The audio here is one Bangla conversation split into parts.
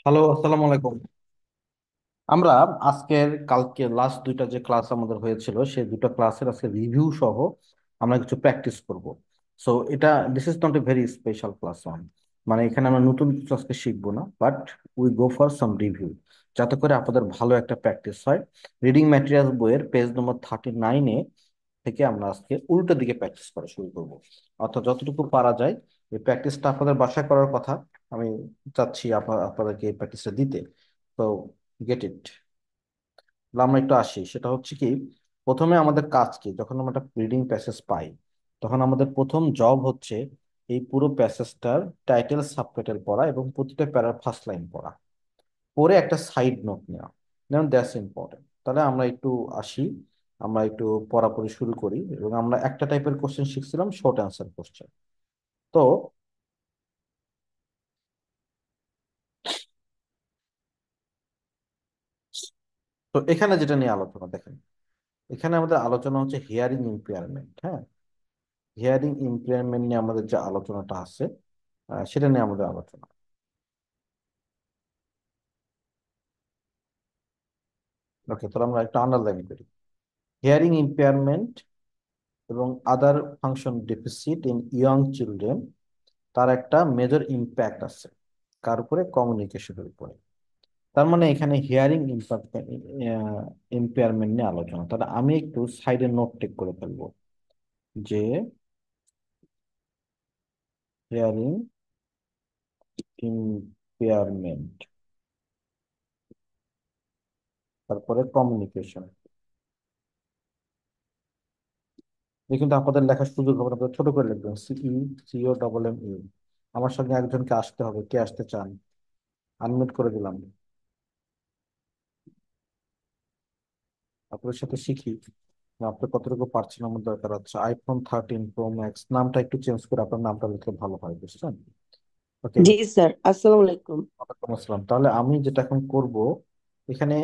হ্যালো, আসসালামু আলাইকুম। আমরা আজকের কালকে লাস্ট দুইটা যে ক্লাস আমাদের হয়েছিল সেই দুটো ক্লাসের আজকে রিভিউ সহ আমরা কিছু প্র্যাকটিস করব। সো এটা this is not a very special class one, মানে এখানে আমরা নতুন কিছু আজকে শিখবো না, but we go for some review, যাতে করে আপনাদের ভালো একটা প্র্যাকটিস হয়। রিডিং ম্যাটেরিয়ালস বইয়ের পেজ নম্বর 39 থেকে আমরা আজকে উল্টো দিকে প্র্যাকটিস করা শুরু করব। অর্থাৎ যতটুকু পারা যায় এই প্র্যাকটিসটা আপনাদের বাসায় করার কথা। আমি চাচ্ছি আপনাদেরকে এই প্র্যাকটিসটা দিতে। তো গেট ইট। আমরা একটু আসি, সেটা হচ্ছে কি, প্রথমে আমাদের কাজ কি, যখন আমরা একটা রিডিং প্যাসেজ পাই তখন আমাদের প্রথম জব হচ্ছে এই পুরো প্যাসেজটার টাইটেল সাবটাইটেল পড়া এবং প্রতিটা প্যারার ফার্স্ট লাইন পড়া, পরে একটা সাইড নোট নেওয়া। যেমন দ্যাটস ইম্পর্টেন্ট। তাহলে আমরা একটু আসি, আমরা একটু পড়াপড়ি শুরু করি। এবং আমরা একটা টাইপের কোশ্চেন শিখছিলাম, শর্ট অ্যান্সার কোশ্চেন। তো তো এখানে যেটা নিয়ে আলোচনা দেখেন, এখানে আমাদের আলোচনা হচ্ছে হিয়ারিং ইম্পেয়ারমেন্ট। হ্যাঁ, হিয়ারিং ইম্পেয়ারমেন্ট নিয়ে আমাদের যে আলোচনাটা আছে, সেটা নিয়ে আমাদের আলোচনা। ওকে, তাহলে আমরা একটা আন্ডারলাইন করি। হিয়ারিং ইম্পেয়ারমেন্ট এবং other function deficit in young children, তার একটা মেজর ইম্প্যাক্ট আছে কার উপরে? কমিউনিকেশনের উপরে। তার মানে এখানে হিয়ারিং ইম্পেয়ারমেন্ট নিয়ে আলোচনা। তাহলে আমি একটু সাইডে নোট টেক করে ফেলবো যে হিয়ারিং ইম্পেয়ারমেন্ট, তারপরে কমিউনিকেশন। এই কিন্তু আপনাদের লেখার সুযোগ হবে না, আপনারা ছোট করে লিখবেন, CECOMME। আমার সঙ্গে একজনকে আসতে হবে, কে আসতে চান? আনমিউট করে দিলাম। আপনাদের সাথে শিখি আপনি কতটুকু পারছেন। আমার দরকার হচ্ছে iPhone 13 Pro Max। নামটা একটু চেঞ্জ করে আপনার নামটা লিখলে ভালো হয়, বুঝছেন? ওকে। জি স্যার, আসসালামু আলাইকুম। ওয়ালাইকুম আসসালাম। তাহলে আমি যেটা এখন করব, এখানে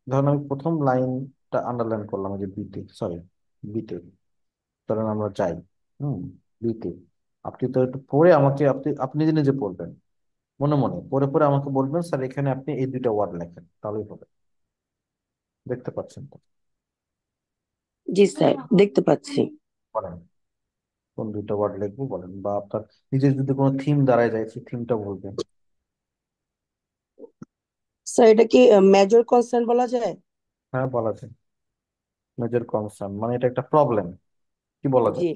ধরুন আমি প্রথম লাইনটা আন্ডারলাইন করলাম, এই যে বিতে, সরি, বিতে। ধরেন আমরা যাই, হুম, বিতে। আপনি তো একটু পড়ে আমাকে, আপনি আপনি নিজে নিজে পড়বেন, মনে মনে পড়ে পড়ে আমাকে বলবেন, স্যার এখানে আপনি এই দুইটা ওয়ার্ড লেখেন, তাহলেই হবে। দেখতে পাচ্ছেন তো? জি স্যার, দেখতে পাচ্ছি। বলেন কোন দুইটা ওয়ার্ড লিখবো, বলেন। বা আপনার নিজের যদি কোনো থিম দাঁড়ায় যায়, সেই থিমটা বলবেন। স্যার, এটা কি মেজর কনসার্ন বলা যায়? হ্যাঁ, বলা যায়। মেজর কনসার্ন মানে এটা একটা প্রবলেম, কি বলা জি। যায়?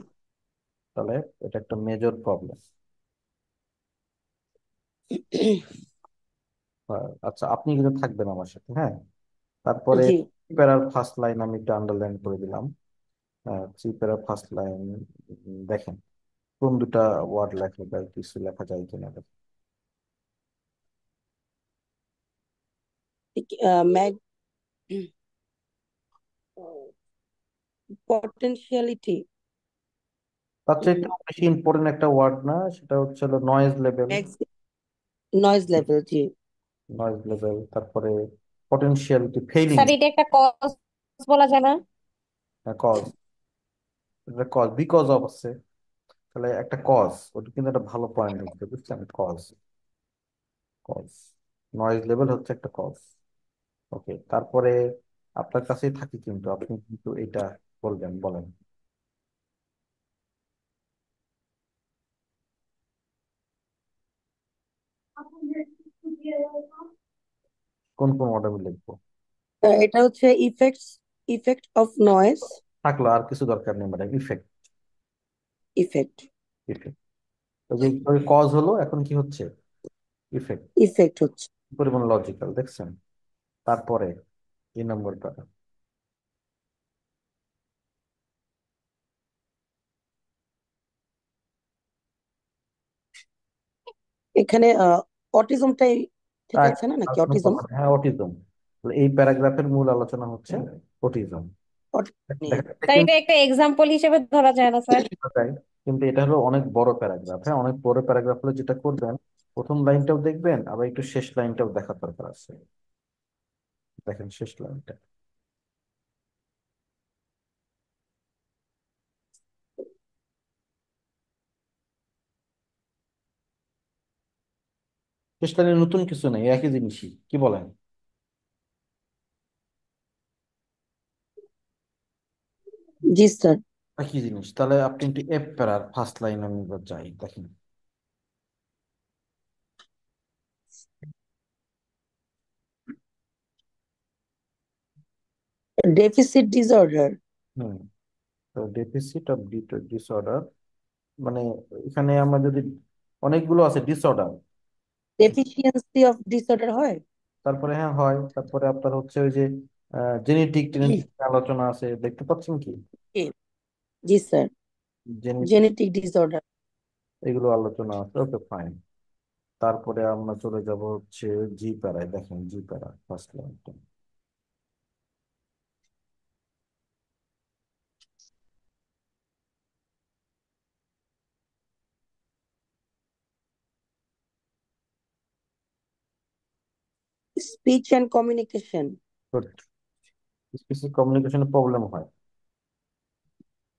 তাহলে এটা একটা মেজর প্রবলেম। আচ্ছা, আপনি কিন্তু থাকবেন আমার সাথে, হ্যাঁ? তারপরে জি। প্যারার ফার্স্ট লাইন আমি একটু আন্ডারলাইন করে দিলাম। থ্রি প্যারার ফার্স্ট লাইন, দেখেন কোন দুটা ওয়ার্ড লেখা যায়, কিছু লেখা যায় কিনা দেখেন। ম্যাগ পটেনশিয়ালিটি। তার চেয়ে একটু বেশি ইম্পর্টেন্ট একটা ওয়ার্ড না, সেটা হচ্ছে হলো নয়েজ লেভেল। Noise level. জি। নয়েজ লেভেল, তারপরে পটেনশিয়ালিটি, ফেইলিং। স্যার এটা একটা কজ বলা যায় না? কজ, এটা কজ, বিকজ অফ আছে। তাহলে একটা কজ, ওটা কিন্তু একটা ভালো পয়েন্ট হচ্ছে, বুঝছেন? কজ, কজ, নয়েজ লেভেল হচ্ছে একটা কজ। ওকে, তারপরে আপনার কাছেই থাকি, কিন্তু আপনি কিন্তু এটা বলবেন, বলেন কোন কোন ওয়ার্ড আমি লিখবো। এটা হচ্ছে ইফেক্ট অফ নয়েজ। থাকলো, আর কিছু দরকার নেই ম্যাডাম, ইফেক্ট। ইফেক্ট। ইফেক্ট, ওই যে কজ হলো, এখন কি হচ্ছে? ইফেক্ট। ইফেক্ট হচ্ছে। পরিমাণ লজিক্যাল, দেখছেন? তারপরে এই নম্বরটা, এখানে অটিজমটাই ঠিক রাইট, আছে না, আর নাকি কোনো অটিজম? কথা নেই। হ্যাঁ, অটিজম। এই প্যারাগ্রাফের মূল আলোচনা হচ্ছে অটিজম। নিয়ে। দেখেন এটা স্যার এটা কিন্তু একটা এক্সাম্পল হিসেবে ধরা যায় না স্যার? তাই, কিন্তু এটা হলো অনেক বড় প্যারাগ্রাফ। হ্যাঁ, অনেক বড় প্যারাগ্রাফ হলে যেটা করবেন, প্রথম লাইনটাও দেখবেন, আবার একটু শেষ লাইনটাও দেখার দরকার আছে। দেখেন শেষ লাইনটা, শেষ লাইনে নতুন কিছু নেই, একই জিনিসই, কি বলেন? জি স্যার। একই জিনিস, তাহলে আপনি একটু এফ প্যারার ফার্স্ট লাইন আমি এবার যাই, দেখেন। Deficit disorder. হুম। তো ডেফিসিট অফ ডিসঅর্ডার, মানে এখানে আমরা যদি, অনেকগুলো আছে ডিসঅর্ডার, ডেফিসিয়েন্সি অফ ডিসঅর্ডার হয়। তারপরে হ্যাঁ হয়, তারপরে আপনার হচ্ছে ওই যে জেনেটিক টেনেটিক আলোচনা আছে, দেখতে পাচ্ছেন কি? জি জি স্যার। Genetic, genetic disorder. এগুলো আলোচনা আছে, ওকে ফাইন। তারপরে আমরা চলে যাব হচ্ছে জি প্যারায়, দেখেন জি প্যারা ফার্স্ট লাইনটা। Speech and communication. স্পেসিফিক কমিউনিকেশনে প্রবলেম হয়,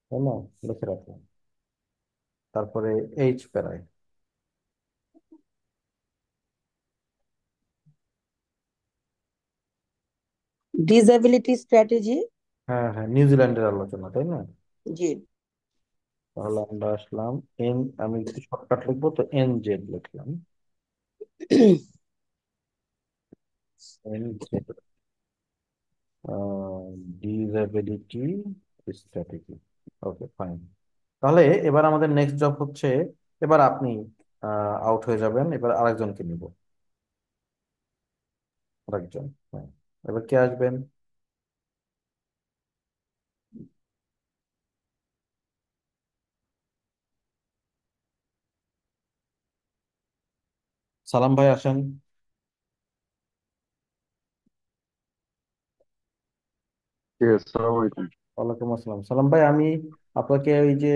তাই না? লিখে রাখলাম। তারপরে এইচ প্যারায়, ডিসএবিলিটি স্ট্র্যাটেজি। হ্যাঁ হ্যাঁ, নিউজিল্যান্ডের আলোচনা, তাই না? জি। তাহলে আমরা আসলাম এন, আমি একটু শর্টকাট লিখবো, তো এন জেড লিখলাম। এন জেড, ডিসএবিলিটি স্ট্র্যাটেজি, ওকে ফাইন। তাহলে এবার আমাদের নেক্সট জব হচ্ছে, এবার আপনি আউট হয়ে যাবেন, এবার আরেকজনকে নিব, আরেকজন, হ্যাঁ। এবার কে আসবেন? সালাম ভাই আসেন। জি, আসসালামু আলাইকুম। ওয়ালাইকুম আসসালাম। সালাম ভাই, আমি আপনাকে ওই যে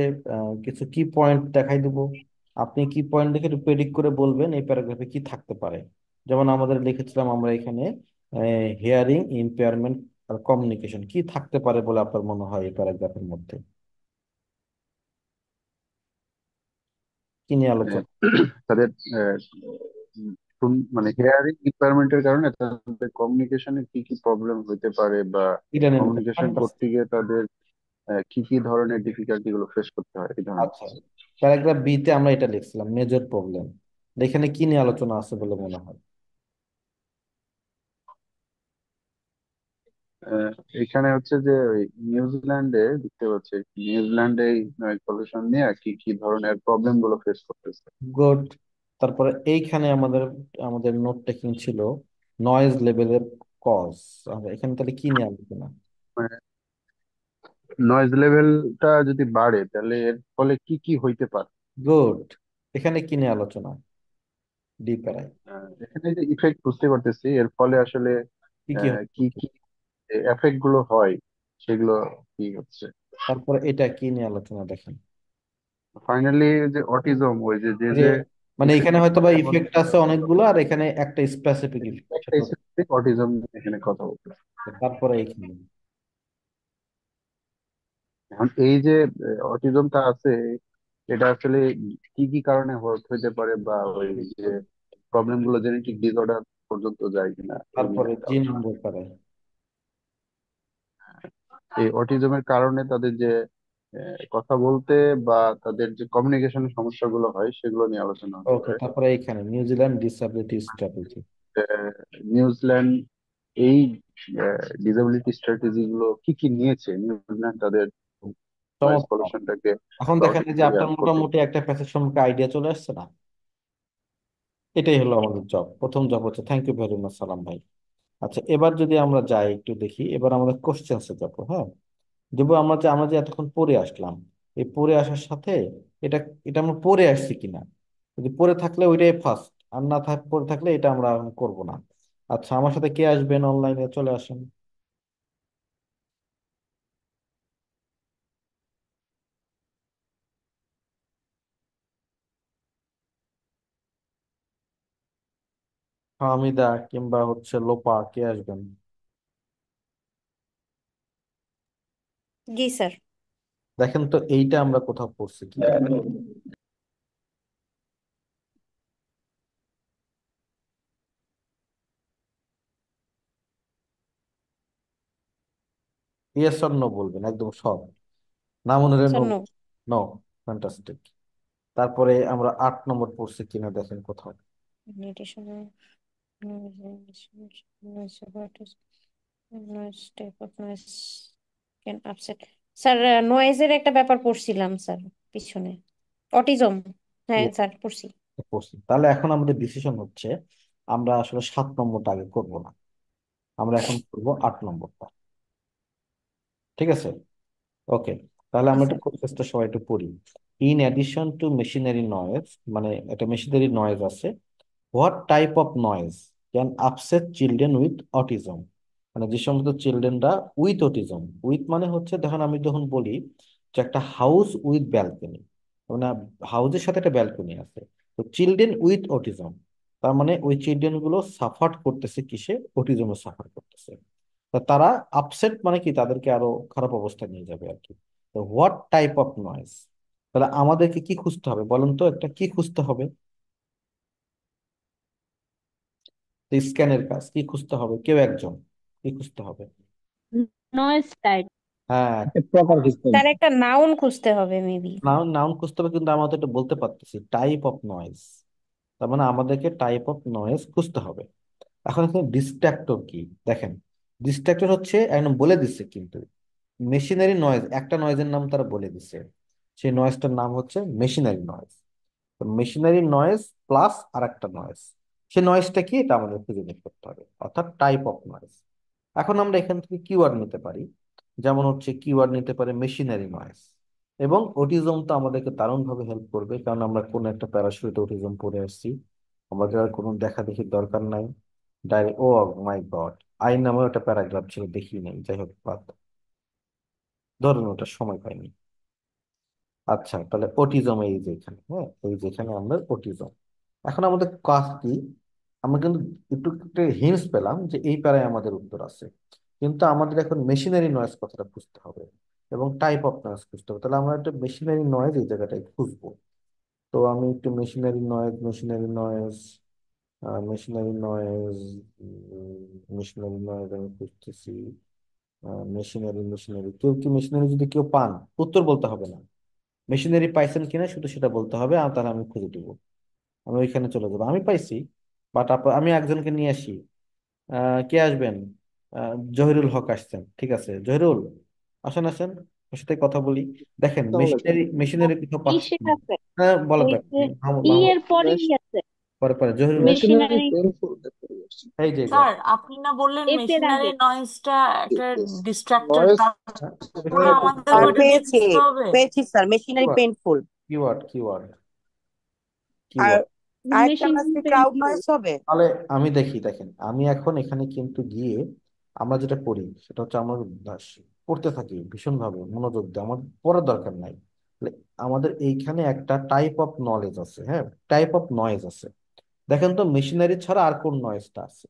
কিছু কি পয়েন্ট দেখাই দেবো, আপনি কি পয়েন্ট দেখে একটু প্রেডিক্ট করে বলবেন এই প্যারাগ্রাফে কি থাকতে পারে। যেমন আমাদের লিখেছিলাম আমরা এখানে হিয়ারিং ইম্পেয়ারমেন্ট আর কমিউনিকেশন, কি থাকতে পারে বলে আপনার মনে হয় এই প্যারাগ্রাফের মধ্যে, কি নিয়ে আহ, আলোচনা? তাদের মানে হেয়ারিং ইম্পেয়ারমেন্টের কারণে তাদের কমিউনিকেশনে কি কি প্রবলেম হতে পারে, বা এটা নিয়ে কমিউনিকেশন করতে গিয়ে তাদের কি কি ধরনের ডিফিকাল্টি গুলো ফেস করতে হয়, এই ধরনের আচ্ছা, কিছু। প্যারাগ্রাফ বি তে আমরা এটা লিখছিলাম মেজর প্রবলেম, এখানে কি নিয়ে আলোচনা আছে বলে মনে হয়? আহ, এখানে হচ্ছে যে ওই নিউজিল্যান্ডে দেখতে পাচ্ছি, নিউজিল্যান্ডে এই নয়েজ পলিউশন নিয়ে কি কি ধরনের প্রবলেম গুলো ফেস করতেছে। গুড। তারপরে এইখানে আমাদের আমাদের নোট টেকিং ছিল নয়েজ লেভেলের কজ, এখানে তাহলে কি নিয়ে আলোচনা? মানে নয়েজ লেভেলটা যদি বাড়ে তাহলে এর ফলে কি কি হইতে পারে। গুড, এখানে কি নিয়ে আলোচনা? ডি প্যারাই এখানে যে ইফেক্ট বুঝতে পারতেছি, এর ফলে আসলে কি কি কি হচ্ছে? কি এফেক্ট গুলো হয় সেগুলো কি হচ্ছে। তারপরে এটা কি নিয়ে আলোচনা দেখেন, ফাইনালি যে অটিজম, ওই যে যে যে যে মানে এখানে হয়তো বা ইফেক্ট, ইফেক্ট আছে অনেকগুলো, আর এখানে একটা স্পেসিফিক ইফেক্ট একটা সেটা। স্পেসিফিক অটিজম এখানে কথা বলতেছে। তারপরে এইখানে এখন এই যে অটিজমটা আছে, এটা আসলে কি কি কারণে হইতে পারে, বা ওই যে প্রবলেম গুলো জেনেটিক ডিসঅর্ডার পর্যন্ত যায় কিনা, এই নিয়ে তারপরে একটা জি আলোচনা। নম্বর প্যারাই, এই অটিজমের কারণে তাদের যে কথা বলতে বা তাদের যে কমিউনিকেশনের সমস্যাগুলো হয় সেগুলো নিয়ে আলোচনা হতে ওকে। পারে। তারপরে এইখানে নিউজিল্যান্ড ডিসএবিলিটি স্ট্র্যাটেজি। নিউজিল্যান্ড এই ডিসেবিলিটি স্ট্র্যাটেজি গুলো কি কি নিয়েছে, নিউজিল্যান্ড তাদের নয়েজ চমৎকার। পলিউশনটাকে এখন বা দেখেন এই যে আপনার প্রতি। মোটামুটি একটা প্যাসেজ সম্পর্কে আইডিয়া চলে আসছে না? এটাই হলো আমাদের জব, প্রথম জব হচ্ছে। থ্যাংক ইউ ভেরি মাচ সালাম ভাই। আচ্ছা, এবার যদি আমরা যাই একটু দেখি, এবার আমাদের কোশ্চেন্সে যাবো, হ্যাঁ। যেহেতু আমরা যে এতক্ষণ পড়ে আসলাম, এই পড়ে আসার সাথে এটা এটা আমরা পড়ে আসছি কিনা, যদি পড়ে থাকলে ওইটাই ফার্স্ট, আর না পড়ে থাকলে এটা আমরা এখন করবো না। আচ্ছা, আমার সাথে কে আসবেন অনলাইনে, চলে আসেন। হামিদা কিংবা হচ্ছে লোপা, কে আসবেন? জি স্যার। দেখেন তো এইটা আমরা কোথাও পড়ছি, কি? 嗯。ইয়েস অর নো বলবেন, একদম সব। না মনে হলে sir no. No. No. Fantastic. তারপরে আমরা 8 নম্বর পড়ছি কিনা দেখেন কোথাও। স্যার নয়েজের একটা ব্যাপার পড়ছিলাম স্যার পিছনে। অটিজম। হ্যাঁ Yes, স্যার পড়ছি। পড়ছি। তাহলে এখন আমাদের ডিসিশন হচ্ছে আমরা আসলে 7 নম্বরটা আগে করবো না, আমরা এখন করবো 8 নম্বরটা। ঠিক আছে, ওকে। তাহলে জি আমরা একটু স্যার। প্রসেসটা সবাই একটু পড়ি। In addition to machinery noise, মানে একটা মেশিনারি নয়েজ আছে। What type of noise can upset children with autism? মানে যে সমস্ত চিলড্রেনরা উইথ অটিজম, উইথ মানে হচ্ছে দেখুন আমি যখন বলি যে একটা হাউস উইথ ব্যালকনি, মানে হাউসের সাথে একটা ব্যালকনি আছে, তো চিলড্রেন উইথ অটিজম, তার মানে ওই চিলড্রেন গুলো সাফার করতেছে কিসে? অটিজমে সাফার করতেছে। তা তারা আপসেট মানে কি, তাদেরকে আরো খারাপ অবস্থা নিয়ে যাবে আর কি। তো হোয়াট টাইপ অফ নয়েজ, তাহলে আমাদেরকে কি খুঁজতে হবে বলুন তো, একটা কি খুঁজতে হবে? স্ক্যানের কাজ কি খুঁজতে হবে, কেউ একজন কি খুঁজতে হবে? Noise type. হ্যাঁ, প্রকার খুঁজতে হবে। স্যার একটা নাউন খুঁজতে হবে মেবি। নাউন, নাউন খুঁজতে হবে, কিন্তু আমরা তো এটা বলতে পারতেছি টাইপ অফ নয়েজ। তার মানে আমাদেরকে টাইপ অফ নয়েজ খুঁজতে হবে। এখন এখানে ডিস্ট্রাক্টর কি দেখেন, ডিস্ট্রাক্টর হচ্ছে একদম বলে দিচ্ছে কিন্তু, মেশিনারি নয়েজ একটা নয়েজের নাম তারা বলে দিচ্ছে, সেই নয়েজটার নাম হচ্ছে মেশিনারি নয়েজ। তো মেশিনারি নয়েজ প্লাস আর একটা নয়েজ, সে নয়েজটা কি এটা আমাদের খুঁজে বের করতে হবে, অর্থাৎ টাইপ অফ নয়েজ। এখন আমরা এখান থেকে কিওয়ার্ড নিতে পারি, যেমন হচ্ছে কিওয়ার্ড নিতে পারে মেশিনারি নয়েজ। এবং অটিজম তো আমাদেরকে দারুণভাবে হেল্প করবে, কারণ আমরা কোনো একটা প্যারাশুটে অটিজম পড়ে আসছি, আমাদের আর কোনো দেখা দেখির দরকার নাই। ডাইরেক্ট, ও মাই গড, আই নামেও একটা প্যারাগ্রাফ ছিল দেখি নাই, যাই হোক বাদ, ধরুন ওটা সময় পাইনি। আচ্ছা, তাহলে অটিজম এই যে এখানে, হ্যাঁ এই যে এখানে আমরা অটিজম। এখন আমাদের কাজ কি, আমরা কিন্তু একটু একটু হিন্টস পেলাম যে এই প্যারায় আমাদের উত্তর আছে, কিন্তু আমাদের এখন মেশিনারি নয়েজ কথাটা খুঁজতে হবে এবং টাইপ অফ নয়েজ খুঁজতে হবে। তাহলে আমরা একটা মেশিনারি নয়েজ এই জায়গাটায় খুঁজবো। তো আমি একটু machinery noise, machinery noise, machinery noise, machinery noise আমি খুঁজতেছি। মেশিনারি, মেশিনারি, কেউ কি মেশিনারি যদি কেউ পান, উত্তর বলতে হবে না, মেশিনারি পাইছেন কিনা শুধু সেটা বলতে হবে, আর তাহলে আমি খুঁজে দিব, আমি ওইখানে চলে যাবো, আমি পাইছি। বাট আমি একজনকে নিয়ে আসি। কে আসবেন? জহিরুল হক আসছেন, ঠিক আছে জহিরুল, আসেন আসেন, ওর সাথে কথা বলি। দেখেন আসসালামু আলাইকুম। মেশিনারি, মেশিনারি কোথাও পাচ্ছি ইসে না। আছে, হ্যাঁ বলো ওই ব্যাপার যে কি? মাহমুদ, ই মাহমুদ, এর পরেই আছে পরে পরে জহিরুল আসেন। মেশিনারি মেশিনারি, পেইনফুল দেখতে পাচ্ছি। এই যে স্যার আপনি না বললেন এর মেশিনারি আগে। নয়েজটা একটা ডিস্ট্রাক্টর, নয়েজ তার মানে মেশিনারি আমাদেরকে আর ওটা দিয়ে পেয়েছি, খুঁজতে হবে? পেয়েছি sir, machinery keyword, painful. Keyword, keyword, আর কিওয়ার্ড। আরেকটা মেশিনারি আছে ক্রাউড পেইনফুল। নয়েস হবে। তাহলে আমি দেখি, দেখেন আমি এখন এখানে কিন্তু গিয়ে আমরা যেটা করি সেটা হচ্ছে আমরা পড়তে থাকি ভীষণ ভাবে মনোযোগ দিয়ে, আমার পড়ার দরকার নাই। তাহলে আমাদের এইখানে একটা টাইপ অফ নলেজ আছে, হ্যাঁ টাইপ অফ নয়েজ আছে। দেখেন তো মেশিনারি ছাড়া আর কোন নয়েজটা আছে?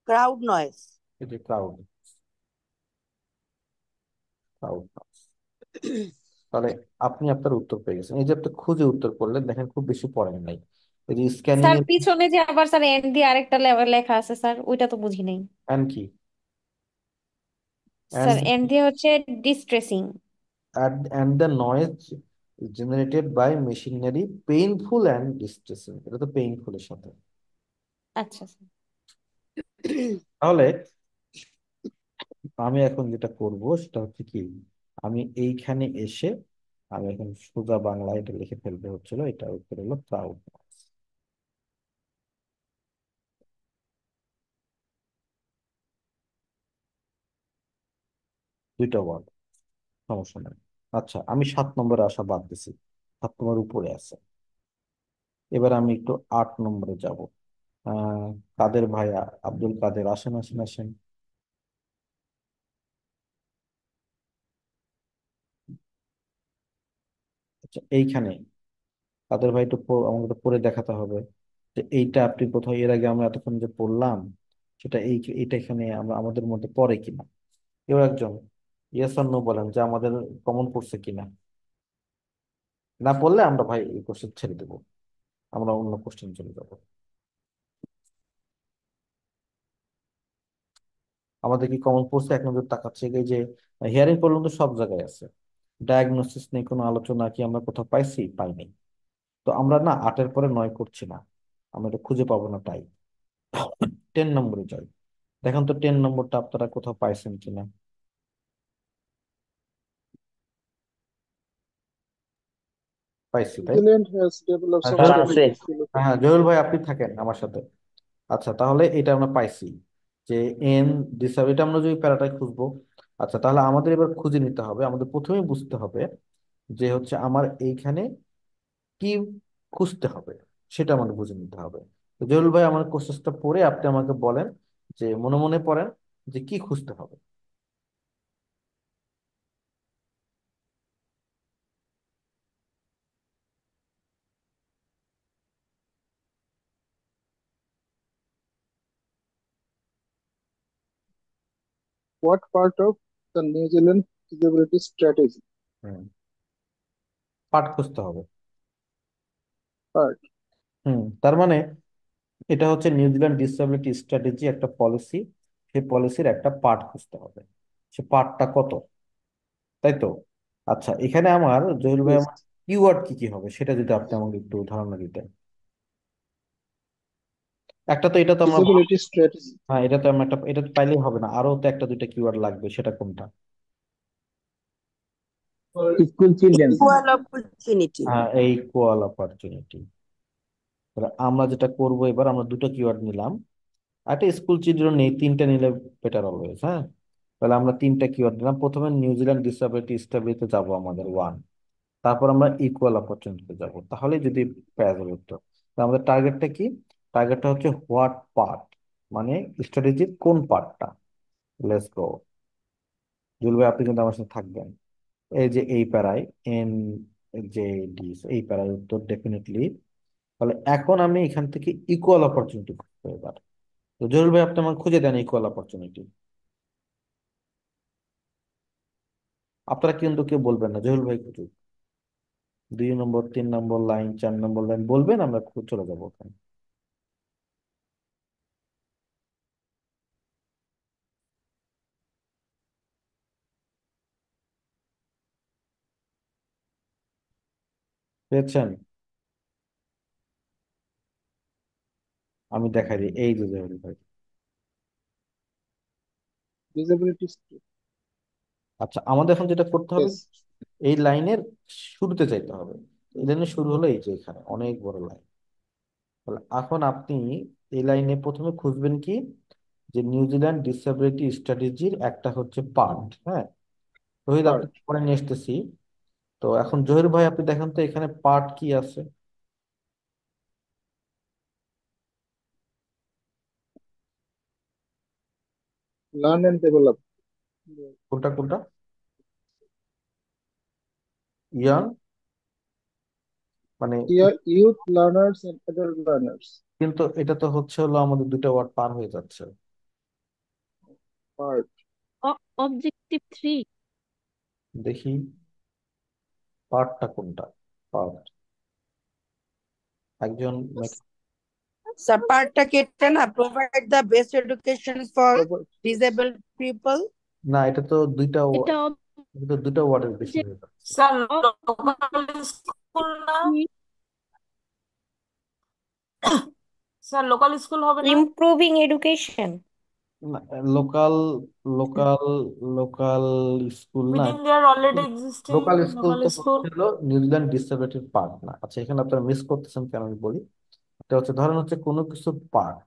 Crowd noise. এই যে ক্রাউড, ক্রাউড নয়েজ। তাহলে আপনি আপনার উত্তর পেয়ে গেছেন, এই যে আপনি খুঁজে উত্তর করলেন, দেখেন খুব বেশি পড়েন নাই। এই যে স্ক্যানিং স্যার এর পিছনে যে আবার স্যার এন দিয়ে আরেকটা লেখা আছে স্যার, ওইটা তো বুঝি নাই। অ্যান্ড কি, স্যার অ্যান্ড এন দিয়ে হচ্ছে distressing. and the noise generated by machinery painful and distressing, এটা তো পেইনফুল এর সাথে। আচ্ছা স্যার। তাহলে আমি এখন যেটা করব সেটা হচ্ছে কি, আমি এইখানে এসে আমি এখন সোজা বাংলায় এটা লিখে ফেলতে হচ্ছিল, এটা উত্তর হলো ক্রাউড। দুইটা ওয়ার্ড, সমস্যা নেই। আচ্ছা, আমি 7 নম্বরে আসা বাদ দিছি, 7 নম্বর উপরে আছে। এবার আমি একটু 8 নম্বরে যাব। আহ কাদের ভাইয়া, আব্দুল কাদের, আসেন আসেন আসেন। আচ্ছা এইখানে কাদের ভাই একটু আমাকে একটু পড়ে দেখাতে হবে যে এইটা আপনি কোথাও এর আগে আমরা এতক্ষণ যে পড়লাম সেটা এইটা এখানে আমরা আমাদের মধ্যে পড়ে কিনা। কেউ একজন ইয়েস অর নো বলেন যে আমাদের কমন পড়ছে কিনা। না পড়লে আমরা ভাই এই কোশ্চেন ছেড়ে দেবো, আমরা অন্য কোশ্চেন চলে যাবো। আমাদের কি কমন পড়ছে? এক নজর তাকাচ্ছে এই যে হিয়ারিং প্রবলেম তো সব জায়গায় আছে, ডায়াগনোসিস নিয়ে কোনো আলোচনা কি আমরা কোথাও পাইছি? পাইনি। তো আমরা না 8-এর পরে 9 করছি না, আমরা এটা খুঁজে পাবো না তাই 10 নম্বরে যাই। দেখেন তো 10 নম্বরটা আপনারা কোথাও পাইছেন কিনা। পাইছি তাই। New Zealand has developed হ্যাঁ, some স্যার জহির, আছে। strategies to look at হ্যাঁ জহির ভাই আপনি থাকেন আমার সাথে। আচ্ছা তাহলে এটা আমরা পাইছি যে এন ডিসাবল, এটা আমরা যদি প্যারাটাই খুঁজবো। আচ্ছা তাহলে আমাদের এবার খুঁজে নিতে হবে, আমাদের প্রথমেই বুঝতে হবে যে হচ্ছে আমার এইখানে কি খুঁজতে হবে, সেটা আমাকে বুঝে নিতে হবে। তো জহুরুল ভাই আমার কোর্সেসটা পড়ে আপনি আমাকে বলেন যে মনে মনে পড়েন যে কি খুঁজতে হবে। what part of the New Zealand disability strategy হুম, পাঠ খুঁজতে হবে। part. তার মানে এটা হচ্ছে নিউজিল্যান্ড ডিসেবিলিটি স্ট্র্যাটেজি একটা পলিসি, সেই পলিসির একটা পার্ট খুঁজতে হবে, সে পার্টটা কত, তাই তো? আচ্ছা এখানে আমার জহির ভাই Yes. আমার কিওয়ার্ড কি কি হবে সেটা যদি আপনি আমাকে একটু ধারণা দিতেন। একটা তো এটা তো আমরা, Disability strategy. হ্যাঁ এটা তো আমরা একটা, এটা তো পাইলেই হবে না, আরো তো একটা দুইটা কিওয়ার্ড লাগবে, সেটা কোনটা? School children. Equal opportunity. হ্যাঁ এই ইকুয়াল অপরচুনিটি। আমরা যেটা করব এবার, আমরা দুটো কিওয়ার্ড নিলাম, একটা স্কুল চিলড্রেন নেই, তিনটা নিলে বেটার অলওয়েজ। হ্যাঁ তাহলে আমরা তিনটা কিওয়ার্ড নিলাম, প্রথমে নিউজিল্যান্ড ডিসেবিলিটি স্টেবিলিটি যাবো আমাদের ওয়ান, তারপর আমরা ইকুয়াল অপরচুনিটিতে যাব, তাহলে যদি পেয়ে যাবে উত্তর। তো আমাদের টার্গেটটা কি? টার্গেটটা হচ্ছে হোয়াট পার্ট, মানে স্ট্র্যাটেজির কোন পার্টটা। Let's go. জুল ভাই আপনি কিন্তু আমার সাথে থাকবেন। এই যে এই প্যারায় এন যে ডি, এই প্যারায় উত্তর ডেফিনেটলি। তাহলে এখন আমি এখান থেকে ইকুয়াল অপরচুনিটি খুঁজবো এবার। তো জরুল ভাই আপনি আমার খুঁজে দেন ইকুয়াল অপরচুনিটি। আপনারা কিন্তু কেউ বলবেন না, জহুল ভাই খুঁজুক। 2 নম্বর, 3 নম্বর লাইন, 4 নম্বর লাইন বলবেন, আমরা চলে যাবো ওখানে। পেয়েছেন? আমি দেখাই দিই, এই যে জহুল ভাই। Disability strategy. আচ্ছা আমাদের এখন যেটা করতে হবে, Yes. এই লাইনের শুরুতে যাইতে হবে। এই লাইনের শুরু হলো এই যে এখানে অনেক বড় লাইন। তাহলে এখন আপনি এই লাইনে প্রথমে খুঁজবেন কি, যে নিউজিল্যান্ড ডিসেবিলিটি স্ট্র্যাটেজির একটা হচ্ছে পার্ট। হ্যাঁ রোহিত আপনি Part. পরে নিয়ে আসতেছি। তো এখন জহির ভাই আপনি দেখেন তো এখানে পার্ট কি আছে। Learn and develop. কোনটা কোনটা? ইয়াং, মানে Here, youth learners and adult learners. কিন্তু এটা তো হচ্ছে হলো আমাদের দুটো ওয়ার্ড পার হয়ে যাচ্ছে। Part. Objective 3. দেখি পার্টটা কোনটা। পার্ট একজন Sir, part টা কেটে না, provide the best education for Proper- disabled people. না, এটা তো দুইটা এটা এটা তো দুটো ওয়ার্ডের বেশি হয়ে যাচ্ছে। স্যার লোকাল স্কুল না, স্যার লোকাল স্কুল হবে না? Improving education. Local local local school না, উইদিন দেয়ার already existing local school local তো স্কুল। হচ্ছিল নিউজিল্যান্ড ডিসেবিলিটির পার্ট না। আচ্ছা এখানে আপনারা মিস করতেছেন কেন আমি বলি। এটা হচ্ছে ধরেন হচ্ছে কোনো কিছু পার্ট,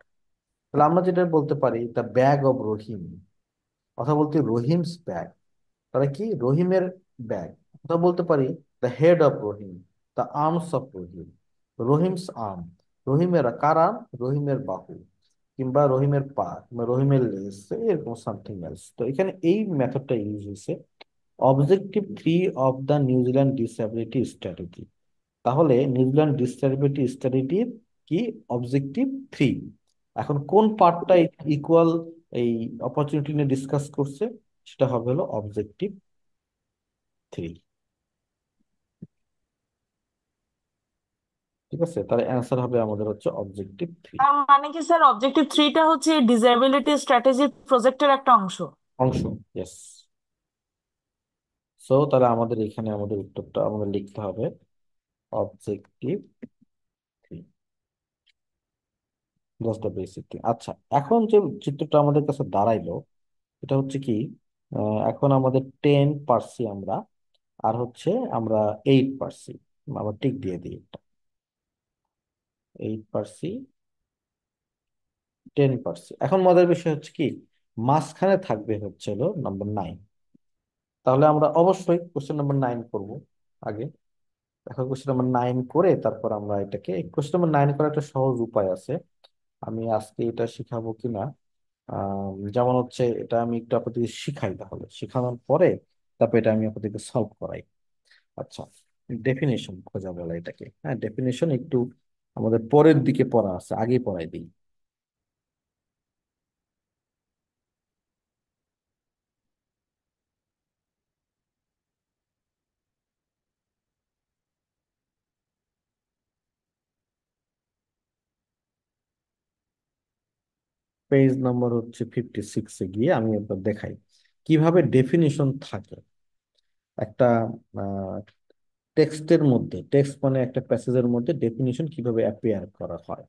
তাহলে আমরা যেটা বলতে পারি দ্য ব্যাগ অফ রহিম, কথা বলতে রহিমস ব্যাগ, তাহলে কি রহিমের ব্যাগ। কথা বলতে পারি the head of Rahim, the arms of Rahim, Rahim's arm, রহিমের কার আর্ম, রহিমের বাহু, কিংবা রহিমের পা, কিংবা রহিমের লেজ, এরকম সামথিং এলস। তো এখানে এই মেথডটা ইউজ হয়েছে objective 3 of the New Zealand disability strategy. তাহলে নিউজিল্যান্ড ডিসএবিলিটি স্ট্র্যাটেজির কি অবজেক্টিভ 3। এখন কোন পার্টটা ইকুয়াল এই অপরচুনিটি নিয়ে ডিসকাস করছে, সেটা হবে হলো অবজেক্টিভ 3। ঠিক আছে, তাহলে অ্যান্সার হবে আমাদের হচ্ছে অবজেক্টিভ 3 তার মানে কি স্যার অবজেক্টিভ থ্রিটা হচ্ছে ডিসএবিলিটি স্ট্র্যাটেজি প্রজেক্টের একটা অংশ? অংশ। ইয়েস। সো তাহলে আমাদের এখানে আমাদের উত্তরটা আমাদের লিখতে হবে objective 3, just the basic thing. আচ্ছা, এখন যে চিত্রটা আমাদের কাছে দাঁড়াইলো এটা হচ্ছে কি, এখন আমাদের 10 পারছি আমরা, আর হচ্ছে আমরা 8 পারছি। আবার টিক দিয়ে দিই, এটা 8 পারছি, 10 পারছি। এখন মজার বিষয় হচ্ছে কি, মাঝখানে থাকবে হচ্ছে হলো নাম্বার 9। তাহলে আমরা অবশ্যই কোশ্চেন নাম্বার 9 করব আগে। এখন কোশ্চেন নাম্বার 9 করে তারপর আমরা এটাকে, কোশ্চেন নাম্বার 9 করার একটা সহজ উপায় আছে, আমি আজকে এটা শিখাবো কিনা। যেমন হচ্ছে এটা আমি একটু আপনাদের শিখাই, তাহলে শিখানোর পরে তারপর এটা আমি আপনাদেরকে সলভ করাই। আচ্ছা, ডেফিনেশন খোঁজা বলে এটাকে। হ্যাঁ, ডেফিনেশন একটু আমাদের পরের দিকে পড়া আছে, আগে পড়াই দিই। পেজ নাম্বার হচ্ছে 56-এ গিয়ে আমি একবার দেখাই কিভাবে ডেফিনিশন থাকে একটা টেক্সটের মধ্যে। টেক্সট মানে একটা প্যাসেজের মধ্যে ডেফিনিশন কিভাবে অ্যাপিয়ার করা হয়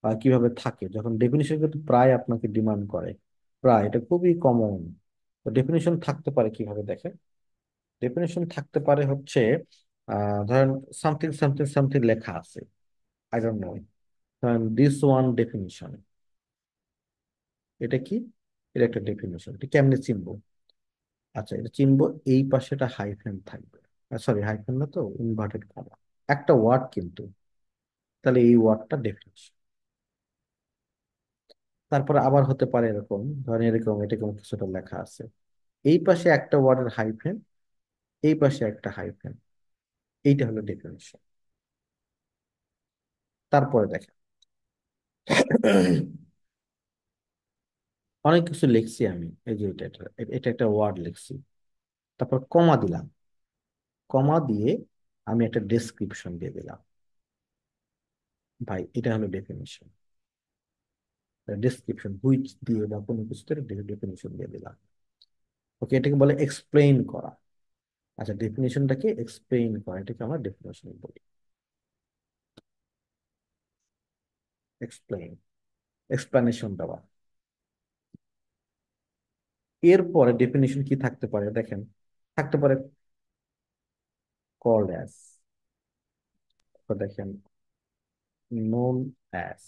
আর কিভাবে থাকে। যখন ডেফিনিশন কিন্তু প্রায় আপনাকে ডিমান্ড করে, প্রায় এটা খুবই কমন। তো ডেফিনিশন থাকতে পারে কিভাবে, দেখেন। ডেফিনিশন থাকতে পারে হচ্ছে ধরেন সামথিং সামথিং সামথিং লেখা আছে, আই ডোন্ট নো, ধরেন দিস ওয়ান ডেফিনিশন। এটা কি? এটা একটা ডেফিনিশন। এটা কেমনে চিনবো? আচ্ছা, এটা চিনবো, এই পাশে একটা হাইফেন থাকবে, সরি হাইফেন না তো, ইনভার্টেড কমা, একটা ওয়ার্ড কিন্তু, তাহলে এই ওয়ার্ডটা ডেফিনিশন। তারপরে আবার হতে পারে এরকম, ধরেন এরকম এরকম কিছুটা লেখা আছে, এই পাশে একটা ওয়ার্ডের হাইফেন, এই পাশে একটা হাইফেন, এইটা হলো ডেফিনিশন। তারপরে দেখেন অনেক কিছু লিখছি আমি, এই যে এটা এটা এটা একটা ওয়ার্ড লিখছি, তারপর কমা দিলাম, কমা দিয়ে আমি একটা ডেসক্রিপশন দিয়ে দিলাম, ভাই এটা হলো ডেফিনিশন। ডেসক্রিপশন হুইচ দিয়ে বা কোনো কিছুতে ডেফিনিশন দিয়ে দিলাম। ওকে, এটাকে বলে এক্সপ্লেইন করা। আচ্ছা, ডেফিনিশনটাকে এক্সপ্লেইন করা, এটাকে আমরা ডেফিনিশন বলি। এক্সপ্লেইন, এক্সপ্লেনেশন দেওয়া। এরপরে ডেফিনিশন কি থাকতে পারে দেখেন, থাকতে পারে কল্ড অ্যাজ, দেখেন নোন অ্যাজ,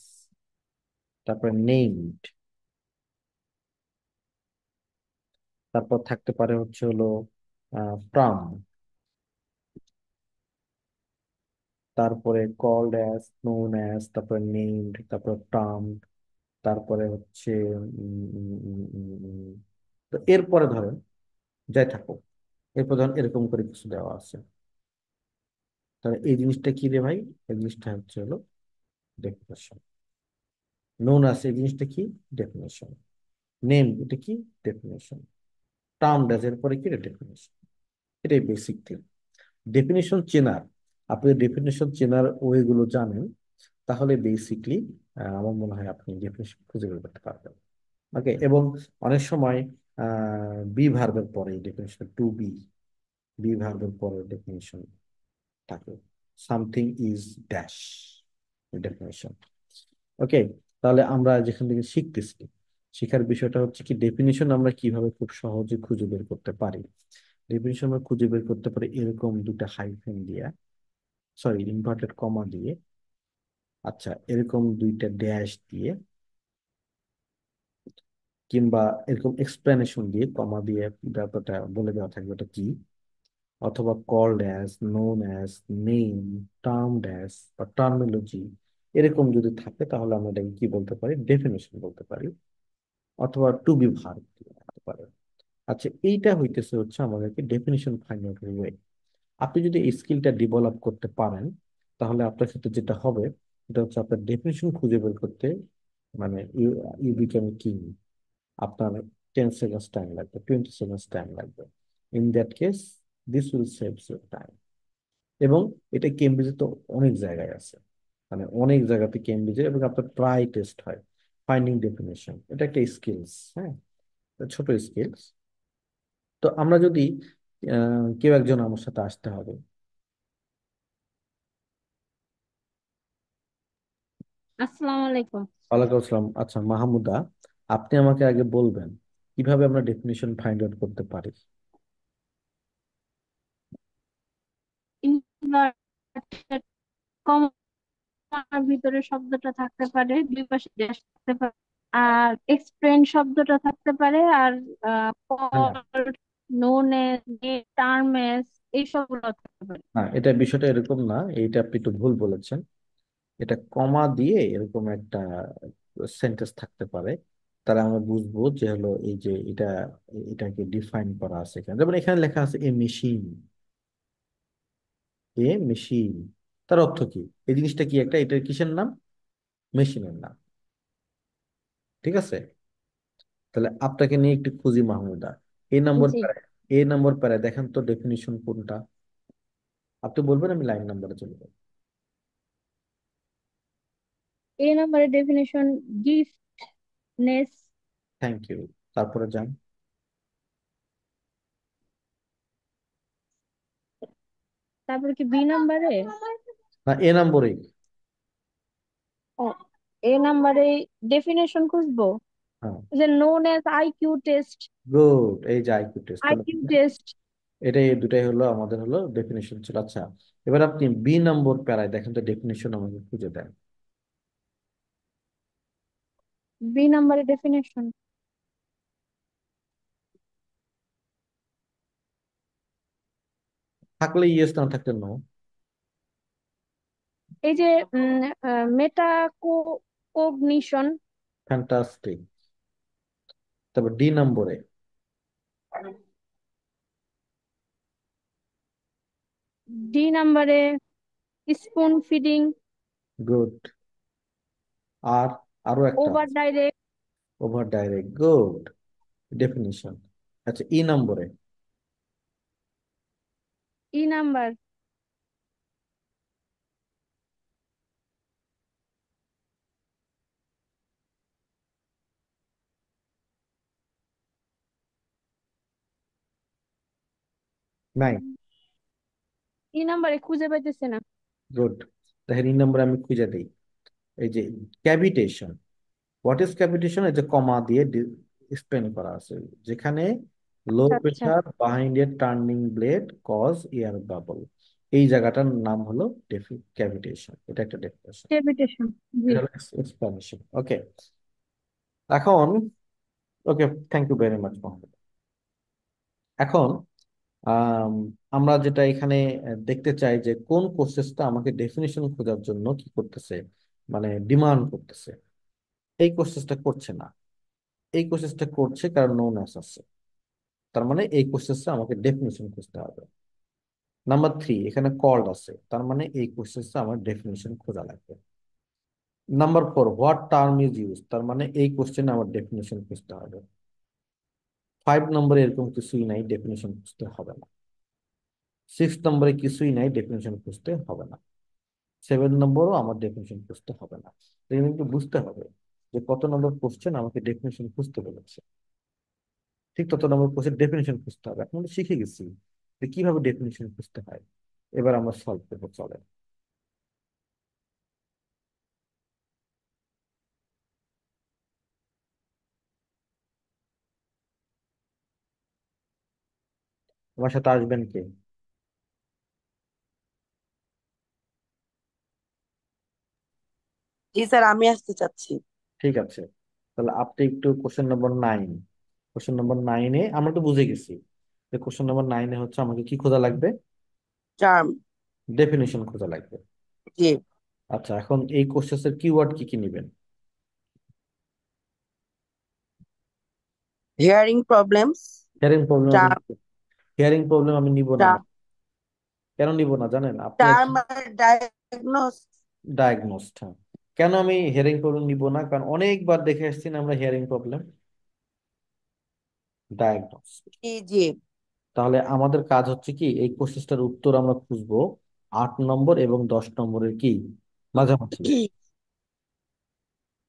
তারপরে নেমড, তারপর থাকতে পারে হচ্ছে হলো ফ্রম, তারপরে কল্ড অ্যাজ, নোন অ্যাজ, তারপরে নেমড, তারপরে টার্মড, তারপরে হচ্ছে উম, উম, উম, উম, উম। তো এরপরে ধরেন যাই থাকুক, এরপর ধরেন এরকম করে কিছু দেওয়া আছে, তাহলে এই জিনিসটা কি রে ভাই? এই জিনিসটা হচ্ছে হলো ডেফিনেশন। নোন আছে, এই জিনিসটা কি? ডেফিনেশন। নেম, এটা কি? ডেফিনেশন। টার্ম ডাজ এর পরে কি? ডেফিনেশন। এটাই বেসিক থিং। ডেফিনেশন চেনার, আপনি ডেফিনেশন চেনার ওয়ে গুলো জানেন, তাহলে বেসিকলি আমার মনে হয় আপনি ডেফিনেশন খুঁজে বের করতে পারবেন। ওকে, এবং অনেক সময় বি ভার্বের পরে ডেফিনেশন, টু বি, বি ভার্বের পরে ডেফিনেশন থাকে, সামথিং ইজ ড্যাশ ডেফিনেশন। ওকে, তাহলে আমরা যেখান থেকে শিখতেছি, শিখার বিষয়টা হচ্ছে কি, ডেফিনিশন আমরা কিভাবে খুব সহজে খুঁজে বের করতে পারি। ডেফিনিশন আমরা খুঁজে বের করতে পারি এরকম দুটা হাইফেন দিয়ে, সরি ইনভার্টেড কমা দিয়ে, আচ্ছা এরকম দুইটা ড্যাশ দিয়ে, কিংবা এরকম এক্সপ্লেনেশন দিয়ে, কমা দিয়ে ব্যাপারটা বলে দেওয়া থাকবে এটা কি, অথবা called as, known as, name, termed as বা টার্মিনোলজি, এরকম যদি থাকে তাহলে আমরা এটাকে কি বলতে পারি? ডেফিনেশন বলতে পারি, অথবা টু বি ভার্ব থাকতে পারে। আচ্ছা, এইটা হইতেছে হচ্ছে আমাদেরকে ডেফিনিশন ফাইন্ড আউট ওয়ে। আপনি যদি এই স্কিলটা ডেভেলপ করতে পারেন, তাহলে আপনার ক্ষেত্রে যেটা হবে, এটা হচ্ছে আপনার ডেফিনিশন খুঁজে বের করতে, মানে ইউ ইউ বিকাম কিং। আপনার 10 সেকেন্ডস টাইম লাগবে, 20 সেকেন্ডস টাইম লাগবে। In that case this will save your time. এবং এটা কেমব্রিজে তো অনেক জায়গায় আছে, মানে অনেক জায়গাতে কেমব্রিজে, এবং আপনার প্রায় টেস্ট হয়। ফাইন্ডিং ডেফিনেশন এটা একটা স্কিলস, হ্যাঁ, এটা ছোট স্কিলস। তো আমরা যদি কেউ একজন আমার সাথে আসতে হবে। আসসালামু আলাইকুম। ওয়ালাইকুম আসসালাম। আচ্ছা মাহমুদা, আপনি আমাকে আগে বলবেন কিভাবে আমরা ডেফিনিশন ফাইন্ড আউট করতে পারি। ইনভার্টেড কমার ভিতরে শব্দটা থাকতে পারে, দুই পাশে ড্যাশ থাকতে পারে, আর এক্সপ্লেন শব্দটা থাকতে পারে, আর হ্যাঁ, কল্ড, নোনেস, টার্মেস, এইসবগুলো থাকতে পারে। না এটা বিষয়টা এরকম না, এইটা আপনি একটু ভুল বলেছেন। এটা কমা দিয়ে এরকম একটা সেন্টেন্স থাকতে পারে, তাহলে আমরা বুঝবো যে হলো এই যে এটা, এটাকে ডিফাইন করা আছে এখানে। যেমন এখানে লেখা আছে এ মেশিন, এ মেশিন, তার অর্থ কি? এই জিনিসটা কি একটা, এটা কিসের নাম? মেশিনের নাম। ঠিক আছে, তাহলে আপনাকে নিয়ে একটু খুঁজি মাহমুদা। এ নম্বর জি, প্যারায়, এ নম্বর প্যারায় দেখেন তো ডেফিনিশন কোনটা। আপনি বলবেন, আমি লাইন নাম্বারে চলে যাবো। এই নাম্বারের ডেফিনেশন গিফটনেস। Thank you. তারপরে যান। তারপরে কি বি নাম্বারে? না, এ নম্বরেই। ও, এ নাম্বারে ডেফিনেশন খুঁজবো, হ্যাঁ, যে known as IQ test. Good, এই যে আইকিউ টেস্ট, তাহলে আইকিউ টেস্ট। এটাই, এই দুটাই হলো আমাদের হলো ডেফিনেশন ছিল। আচ্ছা, এবার আপনি বি নম্বর প্যারায় দেখেন তো ডেফিনেশন আমাকে খুঁজে দেন। বি নাম্বারে ডেফিনেশন, থাকলে ইয়েস, না থাকলে নো। এই যে মেটা কোগনিশন। ফ্যান্টাস্টিক। তারপর ডি নম্বরে, ডি নাম্বারে স্পুন ফিডিং, গুড। আর আরো একটা over direct. Over direct, good definition. আচ্ছা, ই নম্বরে, ই নাম্বার নাই। ই নাম্বারে খুঁজে পাইতেছে না। গুড, দেখেন ই নম্বরে আমি খুঁজে দিই। এই যে ক্যাভিটেশন, হোয়াট ইজ ক্যাভিটেশন, এই যে কমা দিয়ে এক্সপ্লেন করা আছে, যেখানে লো আচ্ছা আচ্ছা, pressure behind a turning blade cause air bubble, এই জায়গাটার নাম হলো ক্যাভিটেশন। এটা একটা ডেফিনেশন, ডেফিনেশন। জি, এটা হলো এক্সপ্লেনেশন। ওকে, এখন, okay, thank you very much Mohammad. এখন আম, আমরা যেটা এখানে দেখতে চাই যে কোন কোর্সেসটা আমাকে ডেফিনেশন খোঁজার জন্য কি করতেছে, মানে ডিমান্ড করতেছে। এই কোর্সেসটা করছে না, এই কোর্সেসটা করছে কারণ নোন অ্যাস আছে। তার মানে এই কোর্সেসটা আমাকে ডেফিনেশন খুঁজতে হবে। নাম্বার থ্রি, এখানে কল্ড আছে, তার মানে এই কোর্সেসটা আমার ডেফিনেশন খোঁজা লাগবে। Number four, what term is use, তার মানে এই কোশ্চেনে আমার ডেফিনেশন খুঁজতে হবে। ফাইভ নম্বরে এরকম কিছুই নাই, ডেফিনেশন খুঁজতে হবে না। সিক্স নম্বরে কিছুই নাই, ডেফিনেশন খুঁজতে হবে না। সেভেন নম্বরও আমার ডেফিনেশন খুঁজতে হবে না। এখানে কিন্তু বুঝতে হবে যে কত নম্বর কোশ্চেন আমাকে ডেফিনেশন খুঁজতে বলেছে, ঠিক তত নম্বর কোশ্চেন ডেফিনেশন খুঁজতে হবে। এখন আমরা শিখে গেছি যে কিভাবে ডেফিনেশন খুঁজতে হয়। এবার আমরা সলভ করবো, চলে। আমার সাথে আসবেন কে? জি স্যার, আমি আসতে চাচ্ছি। ঠিক আছে, তাহলে আপনি একটু question number nine, question number নাইনে আমরা তো বুঝে গেছি যে কোশ্চেন নম্বর নাইনে হচ্ছে আমাকে কি খোঁজা লাগবে, টার্ম। ডেফিনেশন খোঁজা লাগবে। জি। আচ্ছা, এখন এই কোশ্চেন এর কিওয়ার্ড কি কি নেবেন? Hearing problems. হিয়ারিং প্রবলেম আমি, টার্ম। হিয়ারিং প্রবলেম আমি নিব না। টার্ম। কেন নিব না জানেন আপনি? টার্ম আর ডায়াগনোস। ডায়াগনোস্ট, হ্যাঁ। কেন আমি হিয়ারিং প্রবলেম নিব না? কারণ অনেকবার দেখে এসেছি না আমরা হিয়ারিং প্রবলেম। ডায়াগনোস্ট। জি জি। তাহলে আমাদের কাজ হচ্ছে কি, এই কোশ্চেনটার উত্তর আমরা খুঁজবো 8 নম্বর এবং 10 নম্বরের কি মাঝামাঝি।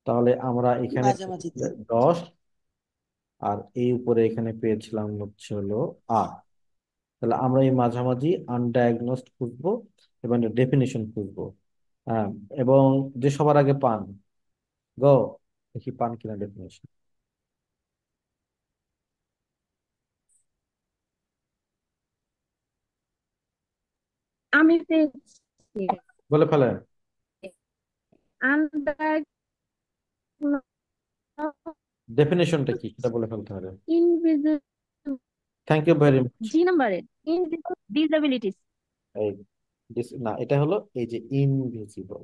তাহলে আমরা এখানে মাঝামাঝিতে। 10 আর এই উপরে এখানে পেয়েছিলাম হচ্ছে হলো 8। তাহলে আমরা এই মাঝামাঝি আনডায়াগনোসড খুঁজবো এবং ডেফিনিশন খুঁজবো। হ্যাঁ, এবং যে সবার আগে পান, গো দেখি পান কিনা ডেফিনিশন। আমি পেয়েছি বলে ফেলেন আনডায়াগনোসড ডেফিনেশনটা কি, সেটা বলে ফেলতে হবে। Invisible, thank you very much. জি নাম্বারে ইনভিজিবল ডিসএবিলিটিস। এই না, এটা হলো এই যে ইনভিজিবল,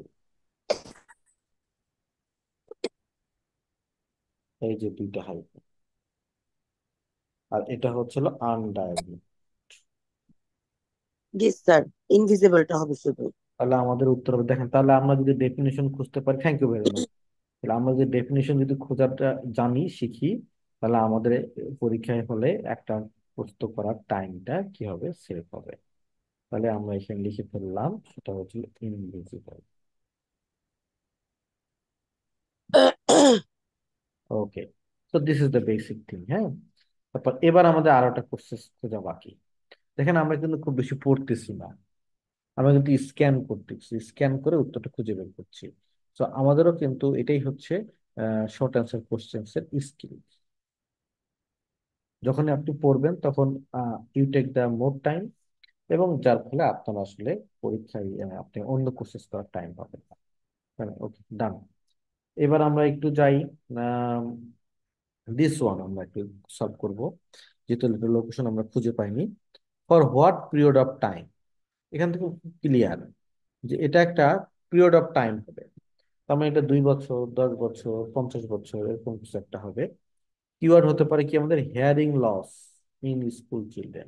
এই যে দুইটা হাইফেন, আর এটা হচ্ছিল আনডায়াগনোজ। জি স্যার, ইনভিজিবলটা হবে শুধু। তাহলে আমাদের উত্তর হবে, দেখেন তাহলে আমরা যদি ডেফিনেশন খুঁজতে পারি, থ্যাংক ইউ ভেরি মাচ। তাহলে আমরা যদি ডেফিনেশন যদি খোঁজাটা জানি, শিখি, তাহলে আমাদের পরীক্ষায় হলে একটা প্রস্তুত করার টাইমটা কি হবে, সেভ হবে। তাহলে আমরা এখানে লিখে ফেললাম, সেটা হচ্ছে invisible. Okay, so this is the basic thing. হ্যাঁ, তারপর এবার আমাদের আরো একটা প্রসেস খোঁজা বাকি। দেখেন আমরা কিন্তু খুব বেশি পড়তেছি না, আমরা কিন্তু স্ক্যান করতেছি, স্ক্যান করে উত্তরটা খুঁজে বের করছি। তো আমাদেরও কিন্তু এটাই হচ্ছে শর্ট অ্যান্সার কোশ্চেন্স এর স্কিল। যখন আপনি পড়বেন তখন you take the more time, এবং যার ফলে আপনার আসলে পরীক্ষায় আপনি অন্য কোর্সেস করার টাইম পাবেন না। ওকে, ডান। এবার আমরা একটু যাই, দিস ওয়ান আমরা একটু সলভ করব, যেহেতু লোকেশন আমরা খুঁজে পাইনি। For what period of time, এখান থেকে ক্লিয়ার যে এটা একটা পিরিয়ড অফ টাইম হবে। তার মানে এটা 2 বছর, 10 বছর, 50 বছর, এরকম কিছু একটা হবে। কিওয়ার্ড হতে পারে কি আমাদের, hearing loss in school children.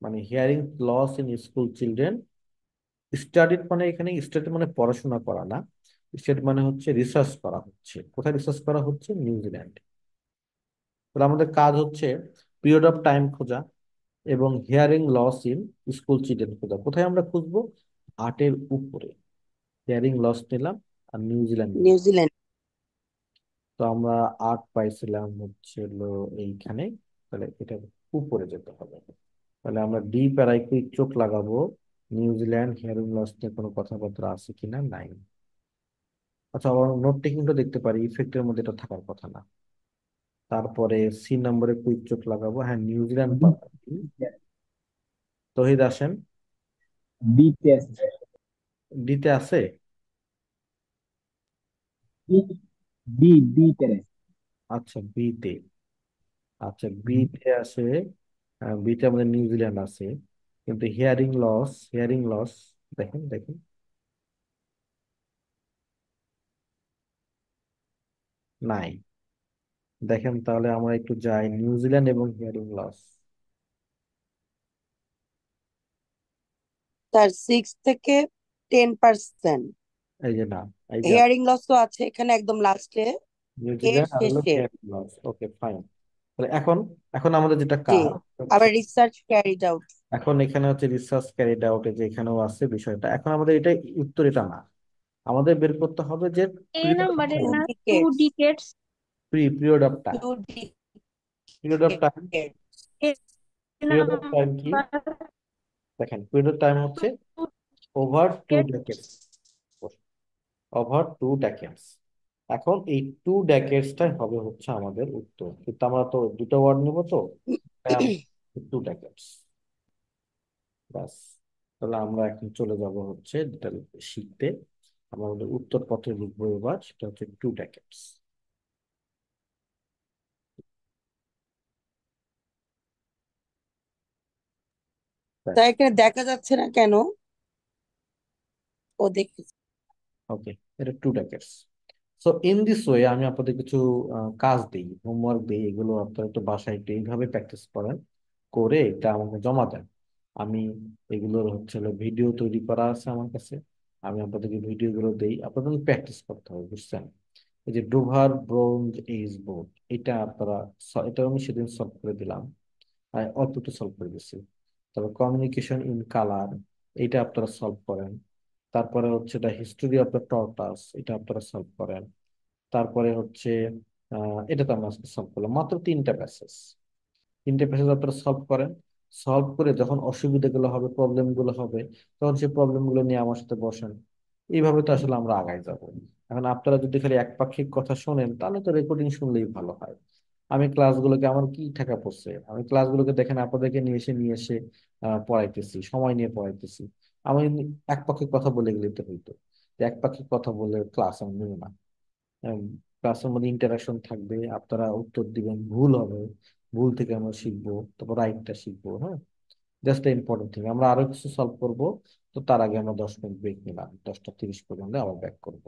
মানে hearing loss in school children. Studied মানে এখানে স্টাডি মানে পড়াশোনা করা না, স্টাডি মানে হচ্ছে রিসার্চ করা হচ্ছে। কোথায় রিসার্চ করা হচ্ছে? নিউজিল্যান্ড। তাহলে আমাদের কাজ হচ্ছে পিরিয়ড অফ টাইম খোঁজা এবং hearing loss in school children খোঁজা। কোথায় আমরা খুঁজবো? 8-এর উপরে। হিয়ারিং লস নিলাম আর নিউজিল্যান্ড নিলাম। নিউজিল্যান্ড। তো আমরা 8 পাইছিলাম হচ্ছে হলো এইখানে, তাহলে এটা উপরে যেতে হবে। তাহলে আমরা ডি প্যারায় কুইক চোখ লাগাবো, নিউজিল্যান্ড হিয়ারিং লস নিয়ে কোনো কথাবার্তা আছে কিনা, নাই। আচ্ছা, আবার নোট টেকিংটা দেখতে পারি, ইফেক্টের মধ্যে এটা থাকার কথা না। তারপরে সি নম্বরে কুইক চোখ লাগাবো, হ্যাঁ নিউজিল্যান্ড পাচ্ছি। তহিদ আসেন, বি তে আছে। ডিতে আছে। বি বি বি তে আছে। আচ্ছা বিতে, আচ্ছা বিতে আসে, বিতে আমাদের নিউজিল্যান্ড আছে, কিন্তু হিয়ারিং লস, হিয়ারিং লস দেখেন দেখেন, নাই। দেখেন তাহলে আমরা একটু যাই নিউজিল্যান্ড এবং হিয়ারিং লস। স্যার 6 থেকে 10%। এই যে না, এই যে হিয়ারিং লস তো আছে এখানে একদম লাস্টে, এর নিউজিল্যান্ড আর হলো শেষে। Hearing loss. Okay fine. তাহলে এখন, এখন আমাদের যেটা জি, কাজ হচ্ছে, আবার রিসার্চ ক্যারিড আউট। এখন এখানে হচ্ছে রিসার্চ ক্যারিড আউট, যে এখানেও আছে বিষয়টা। এখন আমাদের এটা উত্তর এটা না, আমাদের বের করতে হবে যে এ পিরিয়ড অফ নাম্বারে টাইম, না 2 duplicates. ডিকেটস। Period of time, 2 period of time, a period of time কি? নাম্বার দেখেন পিরিয়ড অফ টাইম হচ্ছে 2 ওভার 2 ডেকেডস, ডিকেটস। Over 2 decades. এখন এই 2 ডেকেডসটাই হবে হচ্ছে আমাদের উত্তর, কিন্তু আমরা তো দুটো ওয়ার্ড নেবো, তো 2 ডেকেডস, ব্যাস। তাহলে আমরা এখন চলে যাব হচ্ছে যেটা শিখতে, আমরা আমাদের উত্তরপত্রে লিখবো এবার, সেটা হচ্ছে 2 ডেকেডস। তাই এখানে দেখা যাচ্ছে না কেন? ও দেখি। ওকে, এটা 2 decades. So in this way আমি আপনাদের কিছু কাজ দিই, হোমওয়ার্ক দিই, এগুলো আপনারা একটু বাসায় একটু এইভাবে প্র্যাকটিস করেন, করে এটা আমাকে জমা দেন। আমি এগুলোর হচ্ছে ভিডিও তৈরি করা আছে আমার কাছে, আমি আপনাদেরকে ভিডিওগুলো দেই, আপনাদের প্র্যাকটিস করতে হবে, বুঝছেন? এই যে ডোভার ব্রোঞ্জ এজ বোর্ড, এটা আপনারা এটা আমি সেদিন সলভ করে দিলাম, অল্প একটু সলভ করে দিচ্ছি। তারপর কমিউনিকেশন ইন কালার, এটা আপনারা সলভ করেন। তারপরে হচ্ছে the history of the tortoise, এটা আপনারা সলভ করেন। তারপরে হচ্ছে এটা তো আমরা সলভ করলাম, মাত্র তিনটা প্যাসেজ আপনারা সলভ করেন। সলভ করে যখন অসুবিধাগুলো হবে, প্রবলেম গুলো হবে, তখন সেই প্রবলেম গুলো নিয়ে আমার সাথে বসেন। এইভাবে তো আসলে আমরা আগাই যাব। এখন আপনারা যদি খালি একপাক্ষিক কথা শোনেন, তাহলে তো রেকর্ডিং শুনলেই ভালো হয়। আমি ক্লাসগুলোকে, আমার কি ঠেকা পড়ছে, আমি ক্লাসগুলোকে দেখেন আপনাদেরকে নিয়ে এসে পড়াইতেছি, সময় নিয়ে পড়াইতেছি। আমি একপাক্ষিক কথা বলে গেলে তো হইতো, যে একপাক্ষিক কথা বলে ক্লাস আমি নেব না। ক্লাসের মধ্যে ইন্টারাকশন থাকবে, আপনারা উত্তর দিবেন, ভুল হবে, ভুল থেকে আমরা শিখবো, তারপর রাইটটা শিখবো। হ্যাঁ, জাস্ট ইম্পর্টেন্ট থিং। আমরা আরো কিছু সলভ করব, তো তার আগে আমরা 10 মিনিট ব্রেক নিলাম, 10টা 30 পর্যন্ত আবার ব্যাক করবো।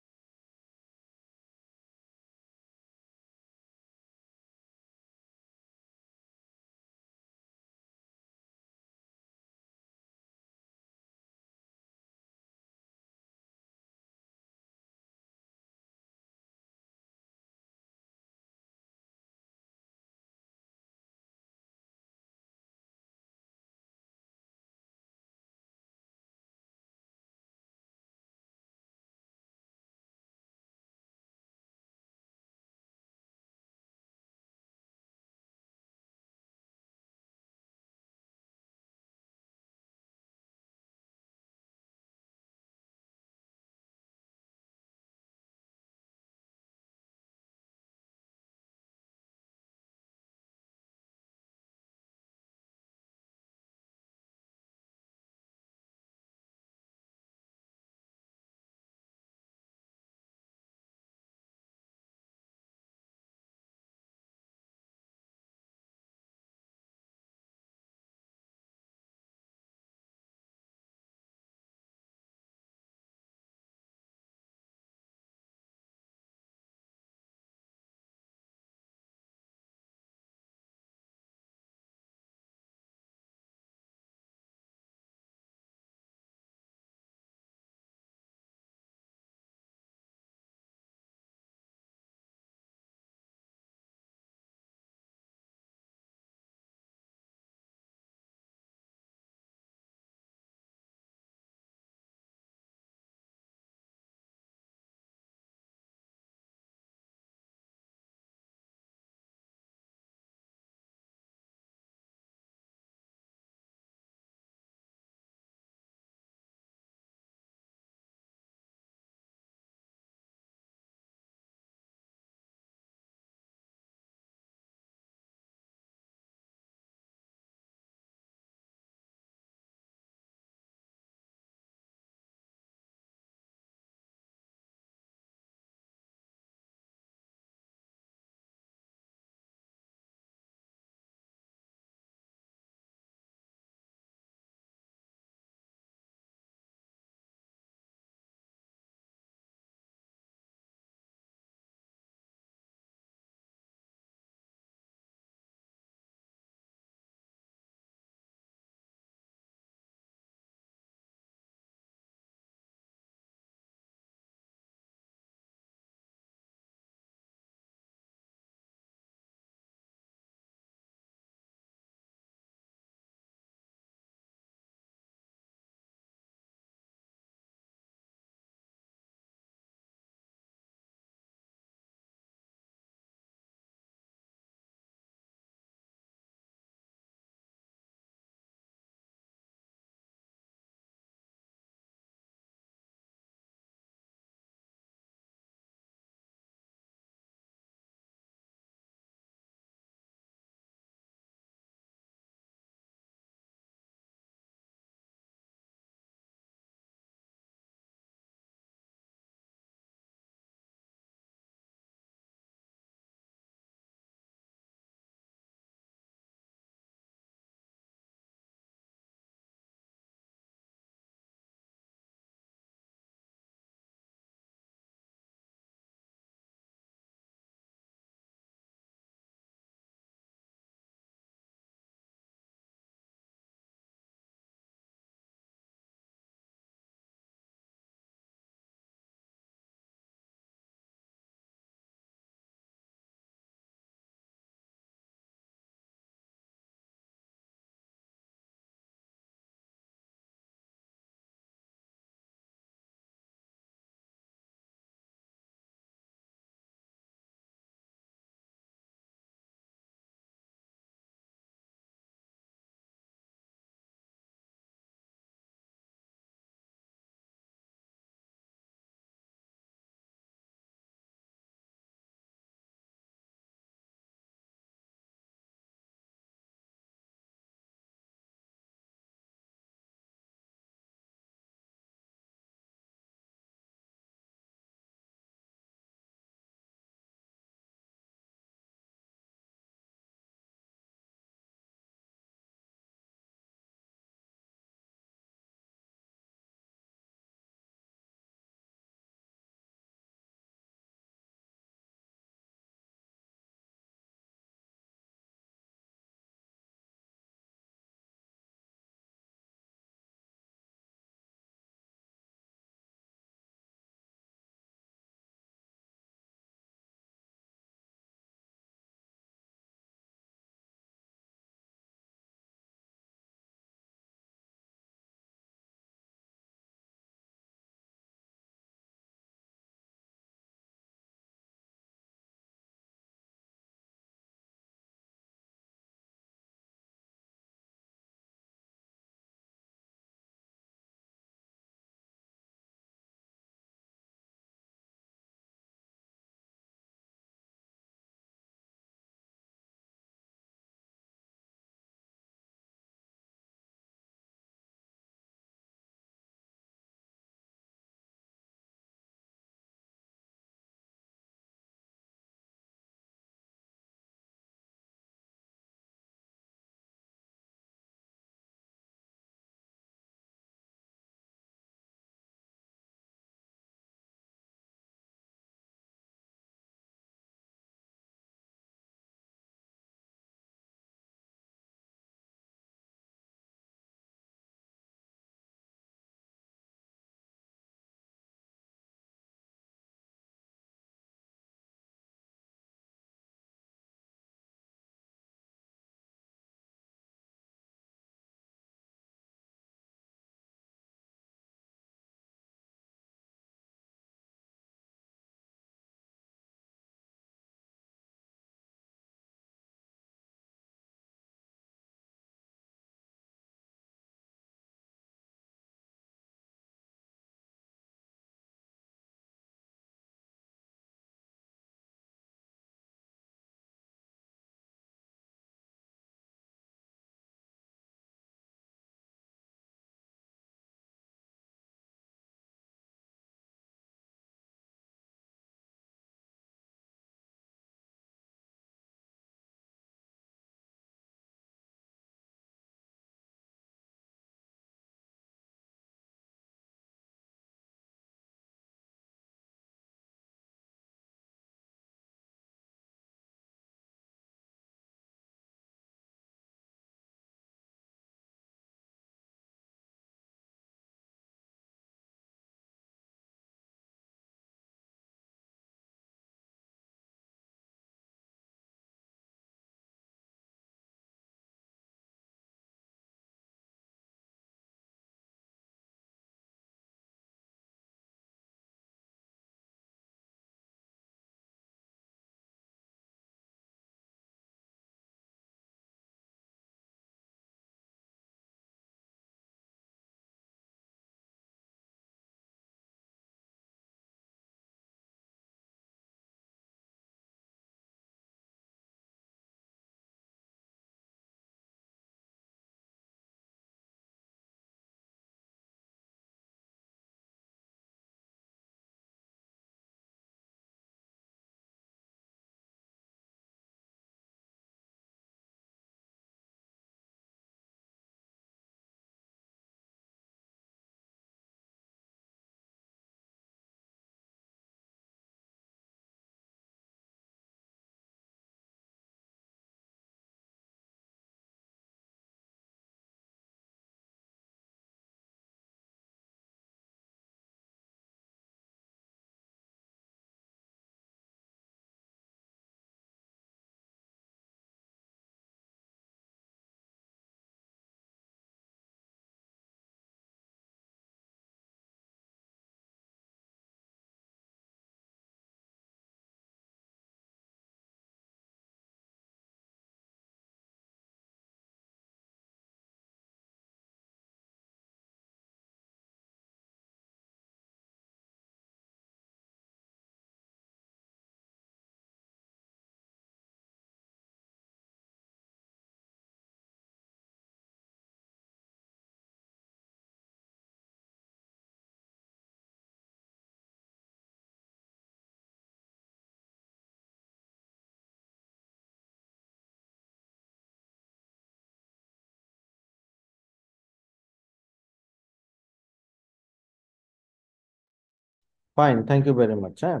Fine, thank you very much. হ্যাঁ,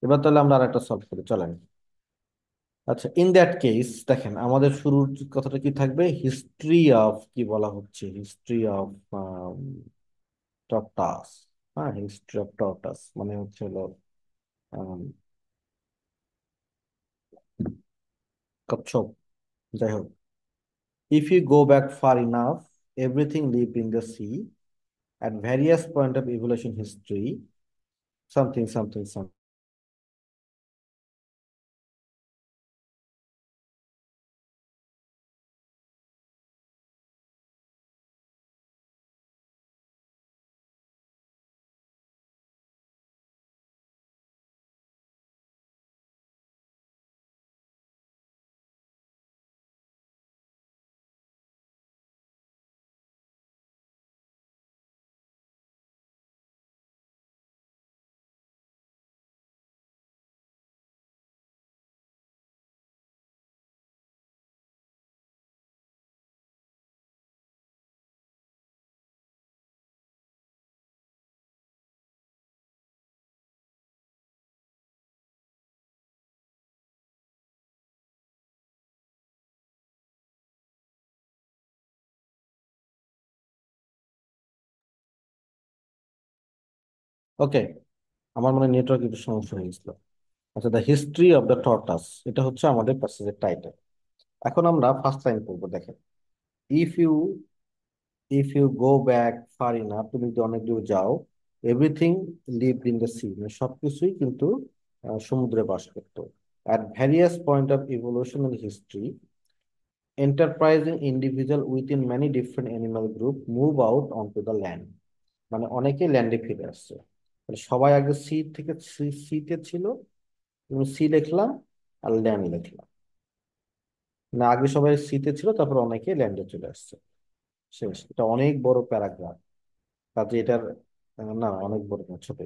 এবার তাহলে আমরা আরেকটা সলভ করি, চলেন। আচ্ছা, ইন দ্যাট কেস দেখেন আমাদের শুরুর কথাটা কি থাকবে, হিস্ট্রি অফ, কি বলা হচ্ছে, হিস্ট্রি অফ টর্টাস। হ্যাঁ, হিস্ট্রি অফ টর্টাস মানে হচ্ছে হলো আম, কচ্ছপ, যাই হোক। If you go back far enough, everything live in the sea at various point of evolution history, something something something. Okay, আমার মনে নেটওয়ার্ক একটু সমস্যা হয়েছিল। আচ্ছা, the history of the tortoise, এটা হচ্ছে আমাদের প্যাসেজের টাইটেল। এখন আমরা ফার্স্ট লাইন পড়বো, দেখেন। If you if you go back far enough, তুমি যদি অনেক দূর যাও, everything lived in the sea, মানে সবকিছুই কিন্তু সমুদ্রে বাস করতো। At various point of evolutional history, enterprising individual within many different animal group move out onto the land, মানে অনেকে ল্যান্ডে ফিরে আসছে। মানে সবাই আগে সি থেকে সিতে ছিল, সি লিখলাম আর ল্যান্ড লিখলাম, না আগে সবাই সিতে ছিল, তারপর অনেকে ল্যান্ডে চলে আসছে। শেষ। এটা অনেক বড় প্যারাগ্রাফ, কাজে এটার না অনেক বড় না, ছোট।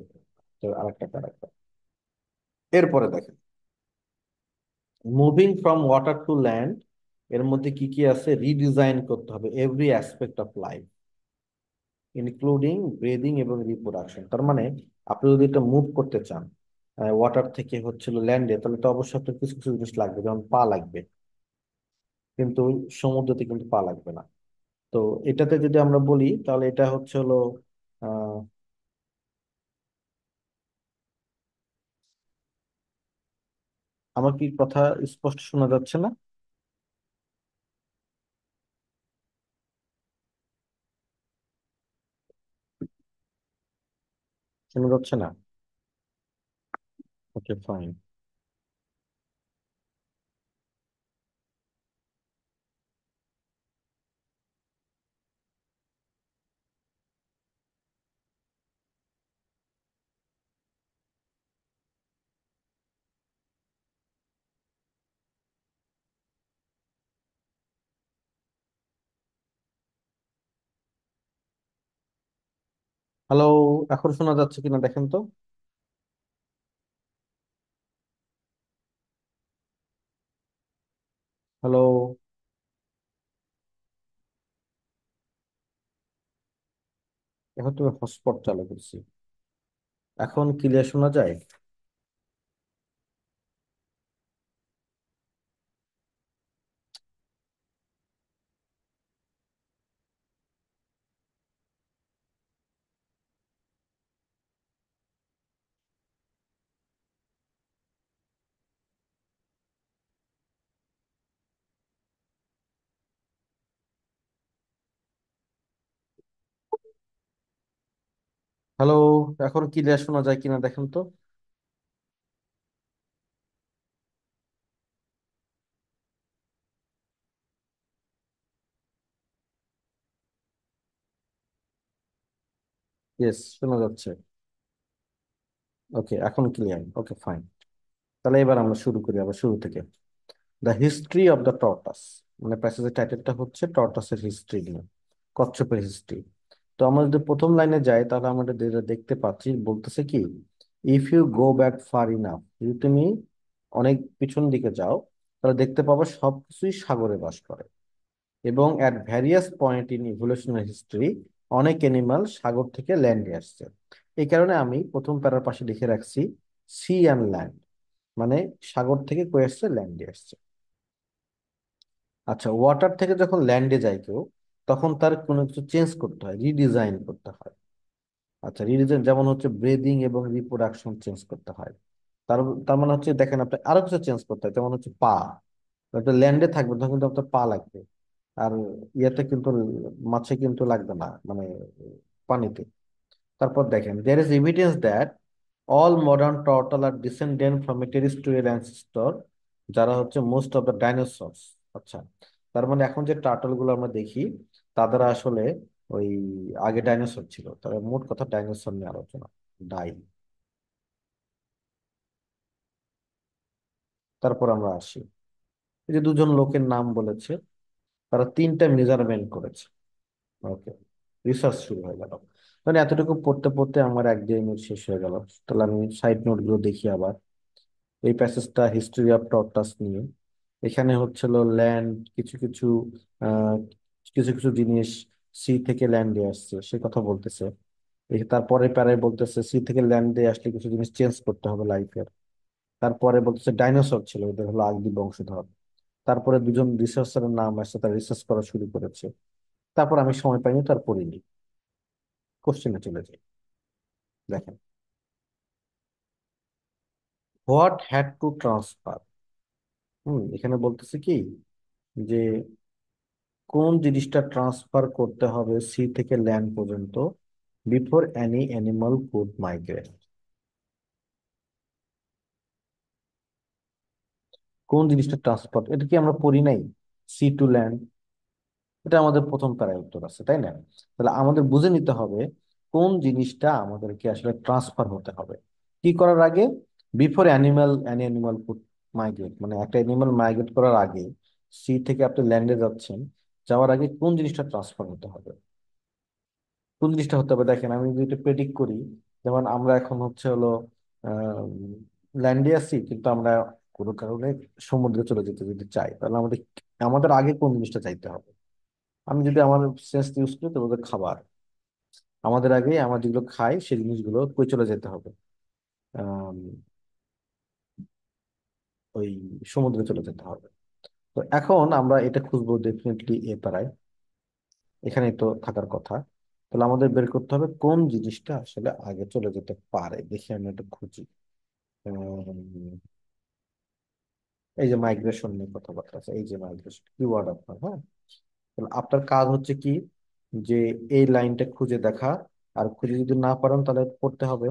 তো আরেকটা প্যারাগ্রাফ, এরপরে দেখেন, moving from water to land, এর মধ্যে কি কি আছে, রিডিজাইন করতে হবে every aspect of life including breathing এবং রিপ্রোডাকশন। তার মানে আপনি যদি এটা মুভ করতে চান ওয়াটার থেকে হচ্ছিল ল্যান্ডে, তাহলে তো অবশ্যই আপনার কিছু কিছু জিনিস লাগবে, যেমন পা লাগবে, কিন্তু সমুদ্রতে কিন্তু পা লাগবে না। তো এটাতে যদি আমরা বলি, তাহলে এটা হচ্ছে হলো আহ আমার কি কথা স্পষ্ট শোনা যাচ্ছে না? শোনা যাচ্ছে না? ওকে, ফাইন। হ্যালো, এখন শোনা যাচ্ছে কিনা দেখেন তো। হ্যালো, এখন তুমি হটস্পট চালু করছি, এখন ক্লিয়ার শোনা যায়? হ্যালো, এখন ক্লিয়ার শোনা যায় কিনা দেখেন তো। ইয়েস, শোনা যাচ্ছে। ওকে, এখন ক্লিয়ার। ওকে, ফাইন। তাহলে এবার আমরা শুরু করি আবার শুরু থেকে। The history of the tortoise, মানে প্যাসেজের টাইটেলটা হচ্ছে টর্টাসের হিস্ট্রি নিয়ে, কচ্ছপের হিস্ট্রি। তো আমরা যদি প্রথম লাইনে যাই, তাহলে আমরা যেটা দেখতে পাচ্ছি, বলতেছে কি, if you go back far enough, যদি তুমি অনেক পিছন দিকে যাও, তাহলে দেখতে পাবো সবকিছুই সাগরে বাস করে, এবং at various point in evolutionary history, অনেক অ্যানিমাল সাগর থেকে ল্যান্ডে আসছে। এই কারণে আমি প্রথম প্যারার পাশে লিখে রাখছি সি অ্যান্ড ল্যান্ড, মানে সাগর থেকে কয়ে আসছে ল্যান্ডে আসছে। আচ্ছা, ওয়াটার থেকে যখন ল্যান্ডে যায় কেউ, তখন তার কোনো কিছু চেঞ্জ করতে হয়, রিডিজাইন করতে হয়। আচ্ছা, রিডিজাইন যেমন হচ্ছে ব্রিদিং এবং রিপ্রোডাকশন চেঞ্জ করতে হয়। তার তার মানে হচ্ছে দেখেন, আপনি আরো কিছু চেঞ্জ করতে হয়, যেমন হচ্ছে পা। ল্যান্ডে থাকবে তখন কিন্তু আপনার পা লাগবে, আর ইয়েতে কিন্তু মাছে কিন্তু লাগবে না, মানে পানিতে। তারপর দেখেন, there is evidence that all modern turtle are descendant from a terrestrial ancestor, যারা হচ্ছে মোস্ট অফ দ্য ডাইনোসরস। আচ্ছা, তার মানে এখন যে টার্টল গুলো আমরা দেখি, তাদের আসলে ওই আগে ডাইনোসর ছিল। তবে মোট কথা ডাইনোসর নিয়ে আলোচনা, ডাই। তারপর আমরা আসি, এই যে দুজন লোকের নাম বলেছে, তারা তিনটা মেজারমেন্ট করেছে। ওকে, রিসার্চ শুরু হয়ে গেল। মানে এতটুকু পড়তে পড়তে আমার এক দেড় মিনিট শেষ হয়ে গেল। তাহলে আমি সাইড নোট গুলো দেখি আবার। এই প্যাসেজটা হিস্ট্রি অফ টর্টাস নিয়ে। এখানে হচ্ছিল ল্যান্ড, কিছু কিছু আহ কিছু কিছু জিনিস সি থেকে ল্যান্ডে আসছে সে কথা বলতেছে। তারপরে প্যারায় বলতেছে সি থেকে ল্যান্ডে আসলে কিছু জিনিস চেঞ্জ করতে হবে লাইফের। তারপরে বলতেছে ডাইনোসর ছিল, এদের হলো আদি বংশধর। তারপরে দুজন রিসার্চারের নাম আসছে, তারা রিসার্চ করা শুরু করেছে। তারপর আমি সময় পাইনি, তার পড়িনি। কোশ্চেনে চলে যাই। দেখেন, হোয়াট হ্যাড টু ট্রান্সফার। এখানে বলতেছে কি, যে কোন জিনিসটা ট্রান্সফার করতে হবে সি থেকে ল্যান্ড পর্যন্ত before any animal could migrate. কোন জিনিসটা ট্রান্সফার, এটা কি আমরা পড়ি নাই? সি টু ল্যান্ড, এটা আমাদের প্রথম প্যারায় উত্তর আছে, তাই না? তাহলে আমাদের বুঝে নিতে হবে কোন জিনিসটা আমাদেরকে আসলে ট্রান্সফার হতে হবে কি করার আগে। বিফোর অ্যানিমাল কুড মাইগ্রেট, মানে একটা অ্যানিমাল মাইগ্রেট করার আগে, সি থেকে আপনি ল্যান্ডে যাচ্ছেন, যাওয়ার আগে কোন জিনিসটা ট্রান্সফার হতে হবে। কোন জিনিসটা হতে হবে, দেখেন আমি যদি প্রেডিক্ট করি, যেমন আমরা এখন হচ্ছে হলো ল্যান্ডে আছি, কিন্তু আমরা কোনো কারণে সমুদ্রে চলে যেতে যদি চাই, তাহলে আমাদের আমাদের আগে কোন জিনিসটা চাইতে হবে। আমি যদি আমার সেন্স ইউজ করি, তো ওদের খাবার, আমাদের আগে আমরা যেগুলো খাই সেই জিনিসগুলো কই চলে যেতে হবে, আম, ওই সমুদ্রে চলে যেতে হবে। তো এখন আমরা এটা খুঁজবো ডেফিনেটলি এ পাড়ায়, এখানে তো থাকার কথা। তাহলে আমাদের বের করতে হবে কোন জিনিসটা আসলে আগে চলে যেতে পারে, দেখি আমি এটা খুঁজি। উম, এই যে মাইগ্রেশন নিয়ে কথাবার্তা আছে, এই যে মাইগ্রেশন কিওয়ার্ড আপনার, হ্যাঁ। তাহলে আপনার কাজ হচ্ছে কি, যে এই লাইনটা খুঁজে দেখা। আর খুঁজে যদি না পারেন তাহলে পড়তে হবে।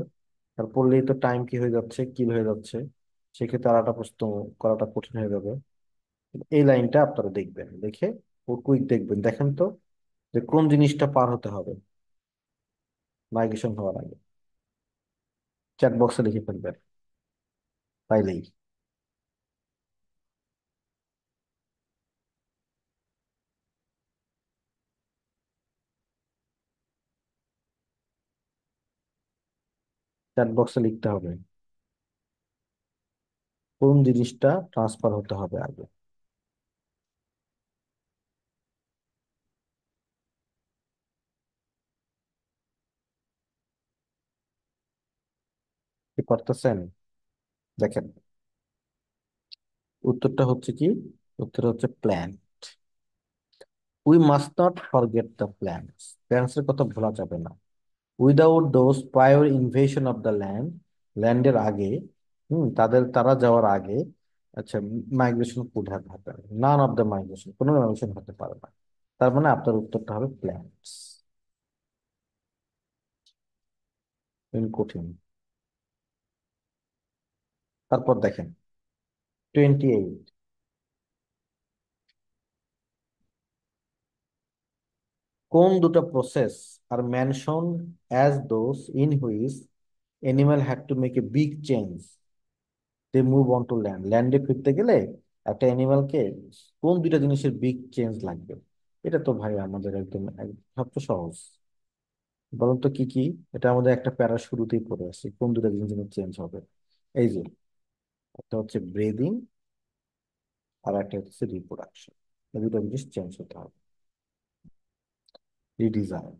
আর পড়লেই তো টাইম কি হয়ে যাচ্ছে, কিল হয়ে যাচ্ছে, সেক্ষেত্রে আর একটা প্রশ্ন করাটা কঠিন হয়ে যাবে। এই লাইনটা আপনারা দেখবেন, দেখে ও কুইক দেখবেন, দেখেন তো যে কোন জিনিসটা পার হতে হবে মাইগ্রেশন হওয়ার আগে। চ্যাট বক্সে লিখে ফেলবেন তাইলেই। চ্যাট বক্সে লিখতে হবে কোন জিনিসটা ট্রান্সফার হতে হবে আগে। কি করতেছেন? দেখেন, উত্তরটা হচ্ছে কি, উত্তর হচ্ছে plan. We must not forget the plants, plants এর কথা ভোলা যাবে না। Without those prior invasion of the land, ল্যান্ডের আগে, তারা যাওয়ার আগে, আচ্ছা, migration could have happen, none of the migration, কোনো মাইগ্রেশন হতে পারে না। তার মানে আপনার উত্তরটা হবে প্ল্যান্টস। কঠিন। তারপর দেখেন 28, কোন দুটো process are mention as those in which animal had to make a big change they move on to land, ল্যান্ডে ফিরতে গেলে একটা অ্যানিমালকে কোন দুইটা জিনিসের বিগ চেঞ্জ লাগবে। এটা তো ভাই আমাদের একদম সবচেয়ে সহজ। বলুন তো কি কি। এটা আমাদের একটা প্যারা শুরুতেই পড়ে আসছে, কোন দুটা জিনিস চেঞ্জ হবে। এই যে, একটা হচ্ছে ব্রিদিং, আর একটা হচ্ছে রিপ্রোডাকশন। এই দুটো জিনিস চেঞ্জ হতে হবে, রিডিজাইন।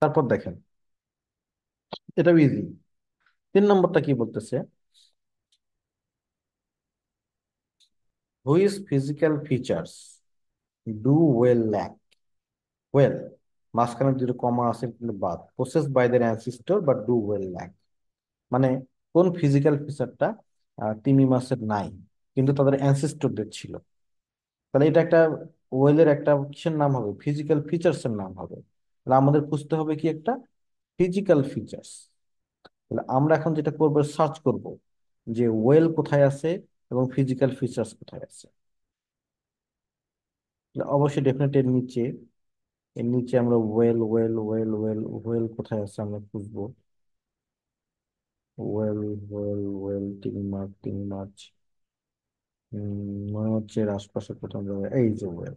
তারপর দেখেন, এটাও ইজি। 3 নম্বরটা কি বলতেছে, which physical features do well lack. Well, মাঝখানে দুটো কমা আছে কিন্তু বাদ, process by their ancestor but do well lack, মানে কোন ফিজিক্যাল ফিচারটা তিমি মাসের নাই কিন্তু তাদের অ্যানসিস্টরদের ছিল। তাহলে এটা একটা ওয়েলের একটা কিসের নাম হবে, ফিজিক্যাল ফিচার্স এর নাম হবে। তাহলে আমাদের খুঁজতে হবে কি একটা ফিজিক্যাল ফিচার্স। তাহলে আমরা এখন যেটা করবো, সার্চ করব যে ওয়েল কোথায় আছে এবং ফিজিক্যাল ফিচার্স কোথায় আছে। তাহলে অবশ্যই ডেফিনেট এর নিচে আমরা well well well well well কোথায় আছে আমরা খুঁজবো। Well well well, 3 March 3 March, মনে হচ্ছে এর আশপাশে কোথাও যাবে। এই যে ওয়েল,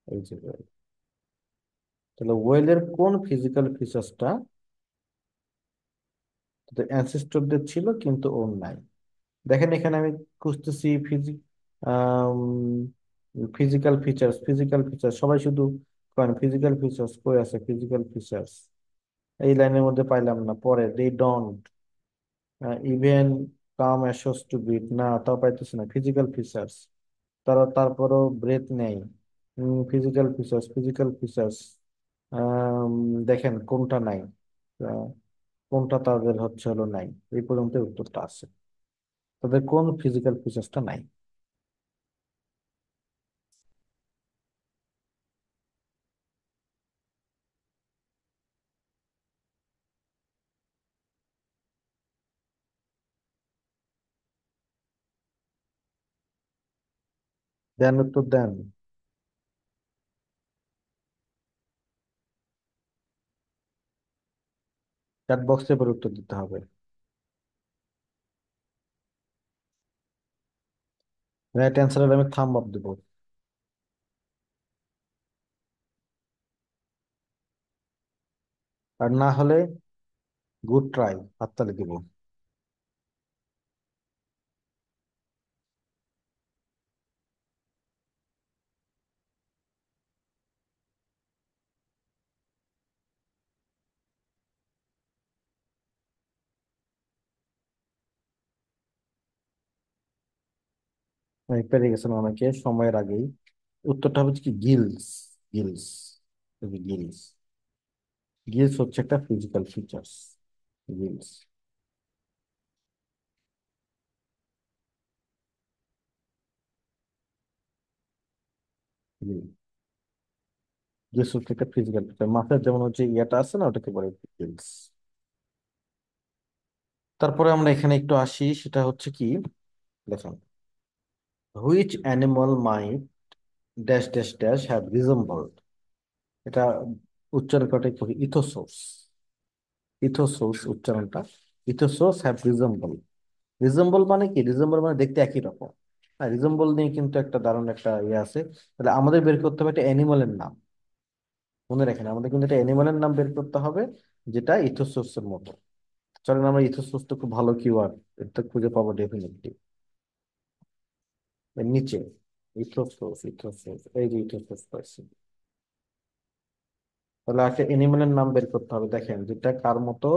এই যে ওয়েল। তাহলে ওয়েলের কোন ফিজিক্যাল ফিচার্সটা তাদের অ্যানসেস্টরদের ছিল কিন্তু ওর নাই। দেখেন এখানে আমি খুঁজতেছি ফিজিক্যাল ফিচার্স, ফিজিক্যাল ফিচার্স, সবাই শুধু ফিজিক্যাল ফিচার্স কই আছে, ফিজিক্যাল ফিচার্স এই লাইনের মধ্যে পাইলাম না। পরে দে ডোন্ট ইভেন কাম অ্যাসোস টু বিট, না তাও পাইতেছি না। ফিজিক্যাল ফিচার্স, তারপরও ব্রেথ নেই। ফিজিক্যাল ফিচার্স, ফিজিক্যাল ফিচার্স, দেখেন কোনটা নাই, আহ, কোনটা তাদের হলো নাই। এই পর্যন্ত উত্তরটা আছে, তাদের কোন ফিজিক্যাল ফিচার্সটা নাই। দেন, উত্তর দেন। চ্যাট বক্সে এবার উত্তর দিতে হবে। রাইট অ্যান্সার হলে আমি থাম্ব আপ দেবো, আর না হলে গুড ট্রাই হাততালি দিব। পেরে গেছেন অনেকে সময়ের আগেই। উত্তরটা হচ্ছে কি গিলস। গিলস, গিলস, গিলস হচ্ছে একটা ফিজিক্যাল ফিচার্স। গিলস, গিলস হচ্ছে একটা ফিজিক্যাল ফিচার। মাথার যেমন হচ্ছে ইয়াটা আছে না, ওটাকে বলে গিলস। তারপরে আমরা এখানে একটু আসি, সেটা হচ্ছে কি, দেখুন, which animal might dash dash dash have resembled. এটা উচ্চারণটা করি, ইথোসোর্স। ইথোসোর্স উচ্চারণটা, ইথোসোর্স হ্যাভ রিজেম্বল। রিজেম্বল মানে কি, রিজেম্বল মানে দেখতে একই রকম। হ্যাঁ, রিজেম্বল নিয়ে কিন্তু একটা দারুণ একটা ইয়ে আছে। তাহলে আমাদের বের করতে হবে একটা অ্যানিমালের নাম। মনে রাখেন, আমাদের কিন্তু একটা অ্যানিমালের নাম বের করতে হবে যেটা ইথোসোর্স এর মতো। চলেন, আমরা ইথোসোর্স তো খুব ভালো কিওয়ার্ড, এটা খুঁজে পাবো ডেফিনেটলি এর নিচে। ইথোসোর্স, ইথোসোর্স, এই যে ইথোসোর্স পাইছি। তাহলে একটা অ্যানিমালের নাম বের করতে হবে, দেখেন যেটা কার মতো,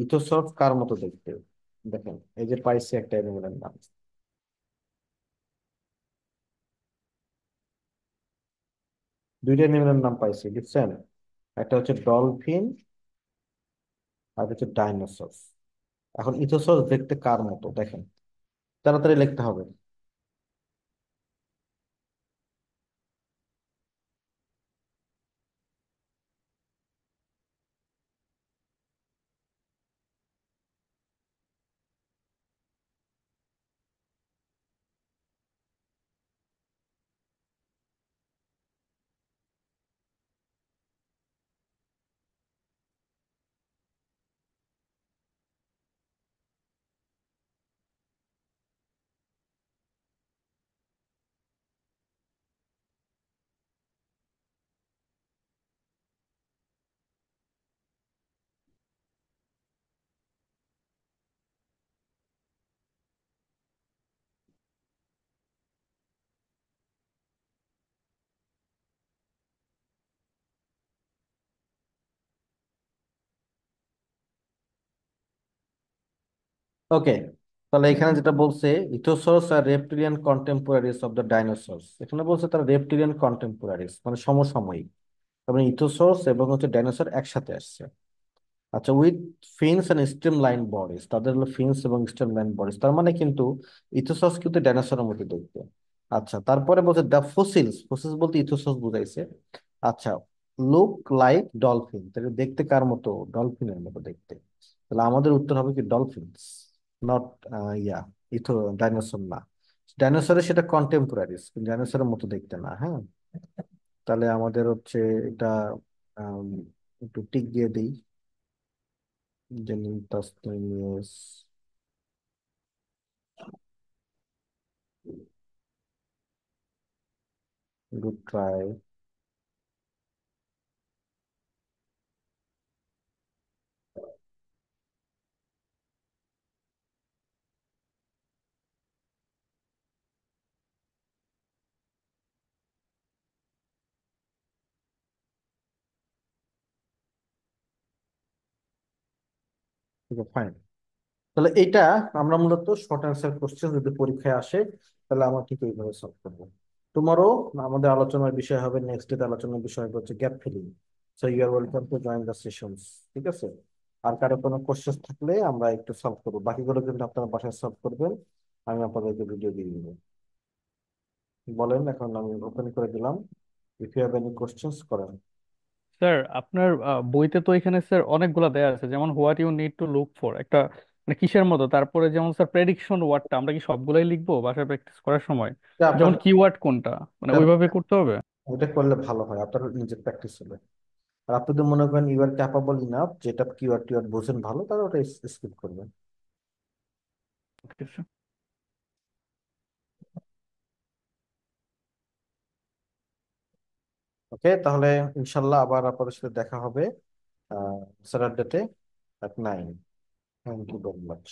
ইথোসর্ফ কার মতো দেখতে। দেখেন এই যে পাইছি একটা অ্যানিমেলের নাম, দুইটা অ্যানিমেলের নাম পাইছি, বুঝছেন? একটা হচ্ছে ডলফিন আর হচ্ছে ডাইনোসর। এখন ইথোসর দেখতে কার মতো দেখেন, তাড়াতাড়ি লিখতে হবে। ওকে, তাহলে এখানে যেটা বলছে ইথোসরস আর রেপ্টিলিয়ান কন্টেম্পোরারিজ অফ দ্য ডাইনোসরস, এখানে বলছে তারা রেপ্টিলিয়ান কন্টেম্পোরারিজ মানে সমসাময়িক। তারপরে ইথোসরস এবং হচ্ছে ডাইনোসর একসাথে আসছে। আচ্ছা, with fins and streamline bodies, তাদের হলো ফিনস এবং স্ট্রিম লাইন বডিজ, তার মানে কিন্তু ইথোসস কিন্তু ডাইনোসরের মতো দেখতে। আচ্ছা, তারপরে বলছে দ্য ফসিলস, ফসিলস বলতে ইথোসস বুঝাইছে। আচ্ছা, লুক লাইক ডলফিন, তাহলে দেখতে কার মতো? ডলফিনের মতো দেখতে। তাহলে আমাদের উত্তর হবে কি ডলফিনস, নট ইয়া ইথো ডাইনোসর না। ডাইনোসরের সেটা কন্টেম্পোরারিজ, ডাইনোসরের মতো দেখতে না। হ্যাঁ, তাহলে আমাদের হচ্ছে এটা আম, একটু টিক দিয়ে দিই। Janine Tasnimis, good try. ঠিক আছে, ফাইন। তাহলে এইটা আমরা মূলত শর্ট অ্যান্সার কোশ্চেন যদি পরীক্ষায় আসে তাহলে আমরা ঠিক এইভাবে সলভ করবো। টুমরো আমাদের আলোচনার বিষয় হবে, নেক্সট ডে আলোচনার বিষয় হবে হচ্ছে gap filling. So you are welcome to join the sessions. ঠিক আছে, আর কারো কোনো কোশ্চেন থাকলে আমরা একটু সলভ করবো, বাকিগুলো কিন্তু আপনারা বাসায় সলভ করবেন, আমি আপনাদেরকে ভিডিও দিয়ে দিব। বলেন, এখন আমি ওপেন করে দিলাম, if you have any questions করেন। স্যার আপনার বইতে তো এখানে স্যার অনেকগুলা দেয়া আছে, যেমন what you need to look for একটা মানে কিসের মতো, তারপরে যেমন স্যার প্রেডিকশন ওয়ার্ডটা আমরা কি সবগুলাই লিখবো বাসায় প্র্যাকটিস করার সময়, আপনার যেমন কিওয়ার্ড কোনটা মানে ওইভাবে করতে হবে? এটা করলে ভালো হয়, আপনার নিজের প্র্যাকটিস হবে। আর আপনি যদি মনে করেন ইউ আর ক্যাপাবল ইনাফ, যেটা কিওয়ার্ড টিওয়ার্ড বোঝেন ভালো, তাহলে ওটা স্কিপ করবেন। Okay sir. ওকে, তাহলে ইনশাল্লাহ আবার আপনাদের সাথে দেখা হবে স্যাটারডেতে at 9. Thank you very much.